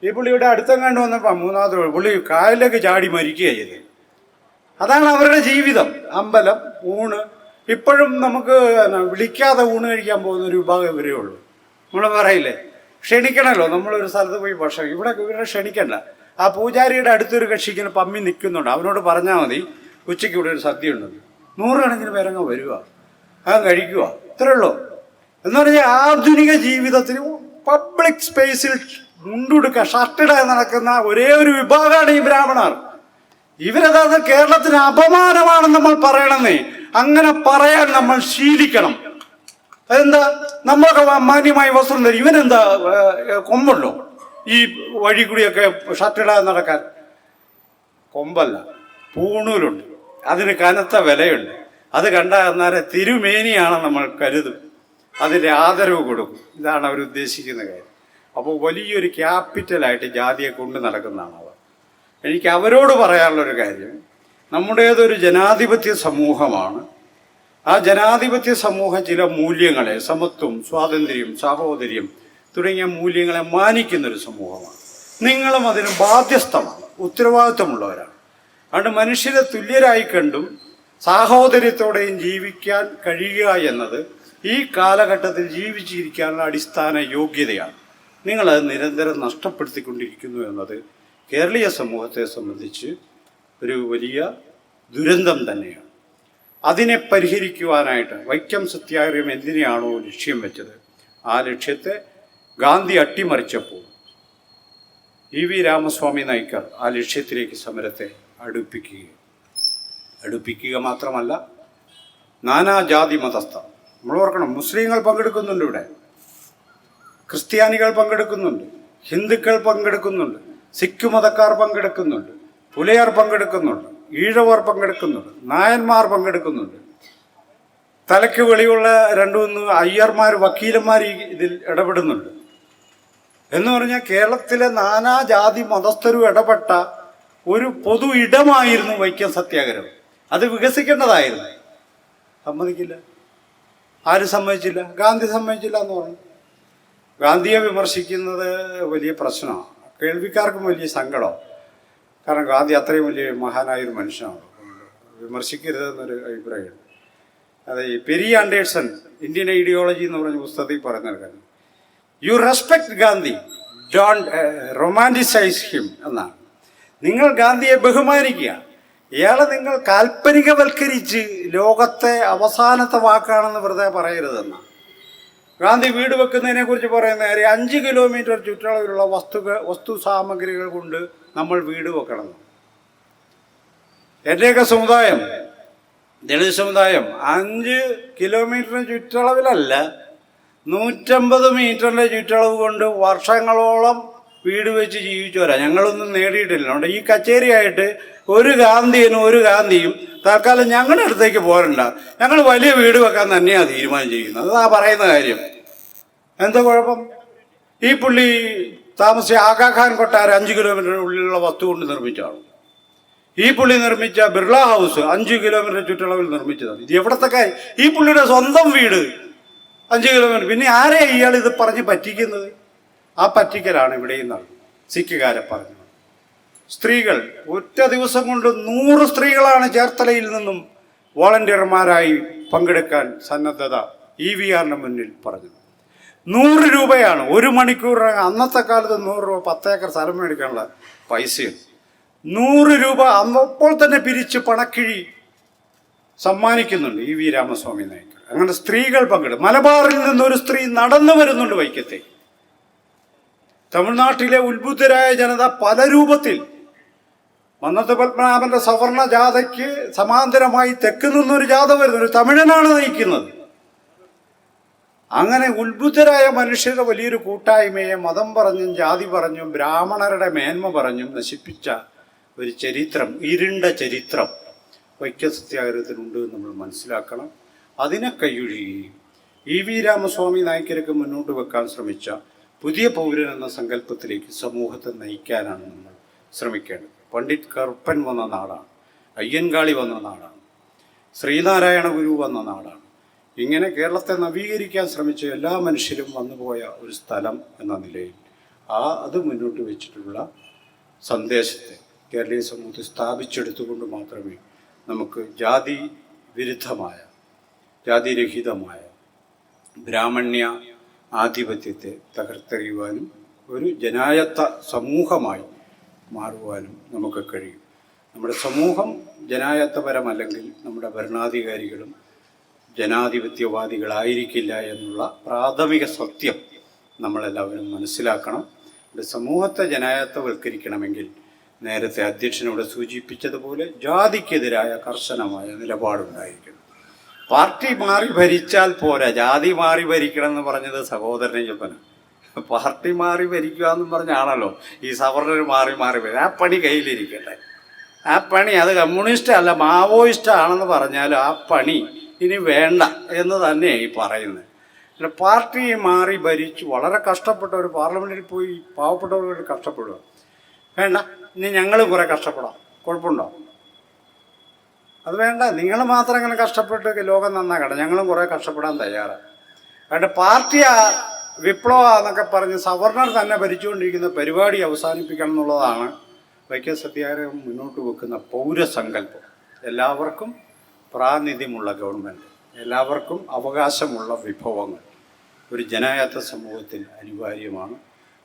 ഈ പുള്ളിയുടെ അടുത്തെങ്ങാണ്ട് വന്നപ്പോൾ 3ാമത്തെ പുള്ളി കായലിലേക്ക് ചാടി മരിക്കുകയാണ് ചെയ്തത്. അതാണ് അവരുടെ ജീവിതം. അമ്പലം, ഊണ്. ഇപ്പോഴും നമുക്ക് വിളിക്കാതെ ഊണ് കഴിക്കാൻ പോകുന്ന ഒരു വിഭാഗം ഇവരേ ഉള്ളൂ. നമ്മൾ പറയില്ലേ, ക്ഷണിക്കണമല്ലോ. നമ്മളൊരു സ്ഥലത്ത് പോയി ഭക്ഷണം, ഇവിടെ ക്ഷണിക്കണ്ട. ആ പൂജാരിയുടെ അടുത്തൊരു കക്ഷിക്ക് പമ്മി നിൽക്കുന്നുണ്ട്, അവനോട് പറഞ്ഞാൽ മതി ഉച്ചയ്ക്ക് ഇവിടെ ഒരു സദ്യ ഉണ്ടെന്ന്. 100 കണക്കിന് പേരങ്ങ് വരിക, അത് കഴിക്കുക, ഇത്രേ ഉള്ളൂ. എന്ന് പറഞ്ഞാൽ ആധുനിക ജീവിതത്തിൽ പബ്ലിക് സ്പേസിൽ മുണ്ടുടുക്കുക, ഷർട്ടിടാൻ നടക്കുന്ന ഒരേ ഒരു വിഭാഗമാണ് ഈ ബ്രാഹ്മണർ. ഇവരതായത് കേരളത്തിന് അപമാനമാണെന്ന് നമ്മൾ പറയണമെന്നേ. അങ്ങനെ പറയാൻ നമ്മൾ ശീലിക്കണം. അതെന്താ, നമ്മളൊക്കെ മാന്യമായി വസ്ത്രം തരും, ഇവനെന്താ കൊമ്പുണ്ടോ ഈ വഴി കൂടിയൊക്കെ ഷർട്ടിടാൻ നടക്കാൻ? കൊമ്പല്ല, പൂണൂലുണ്ട്. അതിന് കനത്ത വിലയുണ്ട്. അത് കണ്ടാൽ അന്നേരം തിരുമേനിയാണ് നമ്മൾ കരുതും, അതിൻ്റെ ആദരവ് കൊടുക്കും. ഇതാണ് അവർ ഉദ്ദേശിക്കുന്ന കാര്യം. അപ്പോൾ വലിയൊരു ക്യാപിറ്റലായിട്ട് ജാതിയെ കൊണ്ട് നടക്കുന്നതാണ് അവർ. എനിക്ക് അവരോട് പറയാനുള്ളൊരു കാര്യം, നമ്മുടേതൊരു ജനാധിപത്യ സമൂഹമാണ്. ആ ജനാധിപത്യ സമൂഹം ചില മൂല്യങ്ങളെ, സമത്വം, സ്വാതന്ത്ര്യം, സാഹോദര്യം തുടങ്ങിയ മൂല്യങ്ങളെ മാനിക്കുന്നൊരു സമൂഹമാണ്. നിങ്ങളും അതിന് ബാധ്യസ്ഥമാണ്, ഉത്തരവാദിത്വമുള്ളവരാണ്. അതുകൊണ്ട് മനുഷ്യരെ തുല്യരായി കണ്ടും സാഹോദര്യത്തോടെയും ജീവിക്കാൻ കഴിയുക എന്നത് ഈ കാലഘട്ടത്തിൽ ജീവിച്ചിരിക്കാനുള്ള അടിസ്ഥാന യോഗ്യതയാണ്. നിങ്ങളത് നിരന്തരം നഷ്ടപ്പെടുത്തിക്കൊണ്ടിരിക്കുന്നു എന്നത് കേരളീയ സമൂഹത്തെ സംബന്ധിച്ച് ഒരു വലിയ ദുരന്തം തന്നെയാണ്. അതിനെ പരിഹരിക്കുവാനായിട്ട് വൈക്കം സത്യാഗ്രഹം എന്തിനെയാണോ ലക്ഷ്യം വെച്ചത്, ആ ലക്ഷ്യത്തെ ഗാന്ധി അട്ടിമറിച്ചപ്പോൾ EV രാമസ്വാമി നായ്ക്കർ ആ ലക്ഷ്യത്തിലേക്ക് സമരത്തെ അടുപ്പിക്കുക മാത്രമല്ല, നാനാജാതി മതസ്ഥർ, നമ്മൾ ഓർക്കണം, മുസ്ലിങ്ങൾ പങ്കെടുക്കുന്നുണ്ട്, ഇവിടെ ക്രിസ്ത്യാനികൾ പങ്കെടുക്കുന്നുണ്ട്, ഹിന്ദുക്കൾ പങ്കെടുക്കുന്നുണ്ട്, സിഖ് മതക്കാർ പങ്കെടുക്കുന്നുണ്ട്, പുലയർ പങ്കെടുക്കുന്നുണ്ട്, ഈഴവർ പങ്കെടുക്കുന്നുണ്ട്, നായന്മാർ പങ്കെടുക്കുന്നുണ്ട്, തലയ്ക്ക് വെളിയുള്ള 2-3 അയ്യർമാർ, വക്കീലന്മാർ ഇതിൽ ഇടപെടുന്നുണ്ട്. എന്ന് പറഞ്ഞാൽ കേരളത്തിലെ നാനാജാതി മതസ്ഥരും ഇടപെട്ട ഒരു പൊതു ഇടമായിരുന്നു വൈക്കം സത്യാഗ്രഹം. അത് വികസിക്കേണ്ടതായിരുന്നു. സമ്മതിക്കില്ല. ആരും സമ്മതിച്ചില്ല. ഗാന്ധി സമ്മതിച്ചില്ല എന്ന് പറഞ്ഞു. ഗാന്ധിയെ വിമർശിക്കുന്നത് വലിയ പ്രശ്നമാണ്, കേൾവിക്കാർക്കും വലിയ സങ്കടം. കാരണം ഗാന്ധി അത്രയും വലിയ മഹാനായൊരു മനുഷ്യനാണ്, വിമർശിക്കരുതെന്നൊരു അഭിപ്രായമുണ്ട്. അത് ഈ പെരി ആൻഡേഴ്സൺ ഇന്ത്യൻ ഐഡിയോളജി എന്ന് പറഞ്ഞ പുസ്തകത്തിൽ പറയുന്ന കാര്യം, you respect Gandhi, don't romanticise him എന്നാണ്. നിങ്ങൾ ഗാന്ധിയെ ബഹുമാനിക്കുക, ഇയാളെ നിങ്ങൾ കാൽപ്പനികവൽക്കരിച്ച് ലോകത്തെ അവസാനത്തെ വാക്കാണെന്ന് വെറുതെ പറയരുതെന്നാണ്. ഗാന്ധി വീട് വെക്കുന്നതിനെ കുറിച്ച് പറയുന്ന കാര്യം 5 കിലോമീറ്റർ ചുറ്റളവിലുള്ള വസ്തു സാമഗ്രികൾ കൊണ്ട് നമ്മൾ വീട് വെക്കണം. എൻ്റെയൊക്കെ സമുദായം, ദളിത് സമുദായം 5 കിലോമീറ്ററിന് ചുറ്റളവിലല്ല, 150 മീറ്ററിൻ്റെ ചുറ്റളവ് കൊണ്ട് വർഷങ്ങളോളം വീട് വെച്ച് ജീവിച്ചവരാ. ഞങ്ങളൊന്നും നേടിയിട്ടില്ല. അതുകൊണ്ട് ഈ കച്ചേരിയായിട്ട് ഒരു ഗാന്ധിയും തൽക്കാലം ഞങ്ങളുടെ അടുത്തേക്ക് പോരണ്ട, ഞങ്ങൾ വലിയ വീട് വെക്കാൻ തന്നെയാണ് തീരുമാനിച്ചിരിക്കുന്നത്. അതാ പറയുന്ന കാര്യം. എന്താ കുഴപ്പം? ഈ പുള്ളി താമസിച്ച ആഗാഖാൻ കൊട്ടാരം 5 കിലോമീറ്റർ ഉള്ളിലുള്ള വസ്തു കൊണ്ട് നിർമ്മിച്ചാണ്. ഈ പുള്ളി നിർമ്മിച്ച ബിർള ഹൗസ് 5 കിലോമീറ്റർ ചുറ്റളവിൽ നിർമ്മിച്ചതാണ്. ഇത് എവിടത്തെ കാര്യം? ഈ പുള്ളിയുടെ സ്വന്തം വീട് 5 കിലോമീറ്റർ. പിന്നെ ആരെയാ ഇയാൾ ഇത് പറഞ്ഞ് പറ്റിക്കുന്നത്? ആ പറ്റിക്കലാണ് ഇവിടെയും നടന്നത്. സിഖുകാരെ പറഞ്ഞത് സ്ത്രീകൾ ഒറ്റ ദിവസം കൊണ്ട് 100 സ്ത്രീകളാണ് ചേർത്തലയിൽ നിന്നും വോളണ്ടിയർമാരായി പങ്കെടുക്കാൻ സന്നദ്ധത EVRന്റെ മുന്നിൽ പറഞ്ഞത്. 100 രൂപയാണ് 1 മണിക്കൂർ. അന്നത്തെ കാലത്ത് 100 രൂപ 10 ഏക്കർ സ്ഥലം മേടിക്കാനുള്ള പൈസയാണ്. 100 രൂപ അപ്പോൾ തന്നെ പിരിച്ച് പണക്കിഴി സമ്മാനിക്കുന്നുണ്ട് EV രാമസ്വാമി നായ്ക്കർ. അങ്ങനെ സ്ത്രീകൾ പങ്കെടുക്കും. മലബാറിൽ നിന്നൊരു സ്ത്രീ നടന്നു വരുന്നുണ്ട് വൈക്കത്തെ. തമിഴ്നാട്ടിലെ ഉത്ബുദ്ധരായ ജനത പല രൂപത്തിൽ മന്നത്ത് പത്മനാഭന്റെ സവർണ ജാഥയ്ക്ക് സമാന്തരമായി തെക്ക് നിന്നൊരു ജാഥ വരുന്നു. ഒരു തമിഴനാണ് നയിക്കുന്നത്. അങ്ങനെ ഉത്ബുദ്ധരായ മനുഷ്യരുടെ വലിയൊരു കൂട്ടായ്മയെ മതം പറഞ്ഞും ജാതി പറഞ്ഞും ബ്രാഹ്മണരുടെ മേന്മ പറഞ്ഞും നശിപ്പിച്ച ഒരു ചരിത്രം, ഇരുണ്ട ചരിത്രം വൈക്കം സത്യാഗ്രഹത്തിനുണ്ട് എന്ന് നമ്മൾ മനസ്സിലാക്കണം. അതിനെ കൈയൊഴിയുകയും EV രാമസ്വാമി നായ്ക്കരക്ക് മുന്നോട്ട് വെക്കാൻ ശ്രമിച്ച പുതിയ പൗരൻ എന്ന സങ്കല്പത്തിലേക്ക് സമൂഹത്തെ നയിക്കാനാണ് നമ്മൾ ശ്രമിക്കേണ്ടത്. പണ്ഡിറ്റ് കറുപ്പൻ വന്ന നാടാണ്, അയ്യൻകാളി വന്ന നാടാണ്, ശ്രീനാരായണ ഗുരു വന്ന നാടാണ്. ഇങ്ങനെ കേരളത്തെ നവീകരിക്കാൻ ശ്രമിച്ച എല്ലാ മനുഷ്യരും വന്നുപോയ ഒരു സ്ഥലം എന്ന നിലയിൽ അത് മുന്നോട്ട് വെച്ചിട്ടുള്ള സന്ദേശത്തെ കേരളീയ സമൂഹത്തിൽ സ്ഥാപിച്ചെടുത്തുകൊണ്ട് മാത്രമേ നമുക്ക് ജാതി വിരുദ്ധമായ, ജാതിരഹിതമായ ബ്രാഹ്മണ്യ ആധിപത്യത്തെ തകർത്തെറിയുവാനും ഒരു ജനായത്ത സമൂഹമായി മാറുവാനും നമുക്ക് കഴിയും. നമ്മുടെ സമൂഹം ജനായത്തപരമല്ലെങ്കിൽ നമ്മുടെ ഭരണാധികാരികളും ജനാധിപത്യവാദികളായിരിക്കില്ല എന്നുള്ള പ്രാഥമിക സത്യം നമ്മളെല്ലാവരും മനസ്സിലാക്കണം. സമൂഹത്തെ ജനായത്തവൽക്കരിക്കണമെങ്കിൽ നേരത്തെ അധ്യക്ഷനോട് സൂചിപ്പിച്ചതുപോലെ ജാതിക്കെതിരായ കർശനമായ നിലപാടുണ്ടായിരിക്കണം. പാർട്ടി മാറി ഭരിച്ചാൽ പോരാ, ജാതി മാറി ഭരിക്കണം എന്ന് പറഞ്ഞത് സഹോദരനെ ചൊപ്പന. പാർട്ടി മാറി ഭരിക്കുക എന്നും പറഞ്ഞാണല്ലോ ഈ സവർണർ മാറി വരും. ആ പണി കയ്യിലിരിക്കട്ടെ. ആ പണി അത് കമ്മ്യൂണിസ്റ്റ് അല്ല മാവോയിസ്റ്റ് ആണെന്ന് പറഞ്ഞാലും ആ പണി ഇനി വേണ്ട എന്ന് തന്നെയാണ് ഈ പറയുന്നത്. പിന്നെ പാർട്ടി മാറി ഭരിച്ചു വളരെ കഷ്ടപ്പെട്ട ഒരു പാർലമെന്റിൽ പോയി പാവപ്പെട്ടവർക്ക് കഷ്ടപ്പെടുക വേണ്ട. ഇനി ഞങ്ങൾ കുറെ കഷ്ടപ്പെടാം, കുഴപ്പമുണ്ടോ? അത് വേണ്ട. നിങ്ങൾ മാത്രം ഇങ്ങനെ കഷ്ടപ്പെട്ട് ലോകം നന്നാക്കട്ടെ, ഞങ്ങളും കുറെ കഷ്ടപ്പെടാൻ തയ്യാറാണ്. അതുകൊണ്ട് പാർട്ടി വിപ്ലവ എന്നൊക്കെ പറഞ്ഞ് സവർണർ തന്നെ ഭരിച്ചുകൊണ്ടിരിക്കുന്ന പരിപാടി അവസാനിപ്പിക്കണം എന്നുള്ളതാണ് വൈക്കം സത്യാഗ്രഹം മുന്നോട്ട് വെക്കുന്ന പൗരസങ്കല്പം. എല്ലാവർക്കും പ്രാതിനിധ്യമുള്ള ഗവൺമെൻറ്, എല്ലാവർക്കും അവകാശമുള്ള വിഭവങ്ങൾ ഒരു ജനായത്ത സമൂഹത്തിൽ അനിവാര്യമാണ്.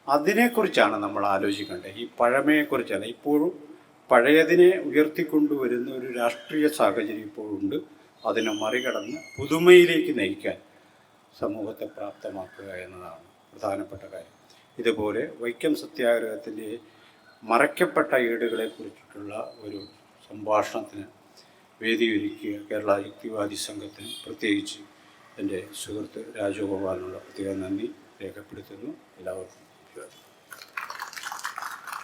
അതിനെക്കുറിച്ചാണ് നമ്മൾ ആലോചിക്കേണ്ടത്. ഈ പഴമയെക്കുറിച്ചല്ല. ഇപ്പോഴും പഴയതിനെ ഉയർത്തിക്കൊണ്ടുവരുന്ന ഒരു രാഷ്ട്രീയ സാഹചര്യം ഇപ്പോഴുണ്ട്. അതിനെ മറികടന്ന് പുതുമയിലേക്ക് നയിക്കാൻ സമൂഹത്തെ പ്രാപ്തമാക്കുക എന്നതാണ് പ്രധാനപ്പെട്ട കാര്യം. ഇതുപോലെ വൈക്കം സത്യാഗ്രഹത്തിൻ്റെ മറയ്ക്കപ്പെട്ട ഏടുകളെക്കുറിച്ചിട്ടുള്ള ഒരു സംഭാഷണത്തിന് വേദിയൊരുക്കിയ കേരള യുക്തിവാദി സംഘത്തിന് പ്രത്യേകിച്ച് എൻ്റെ സുഹൃത്ത് രാജഗോപാലിനുള്ള പ്രത്യേക നന്ദി രേഖപ്പെടുത്തുന്നു. എല്ലാവർക്കും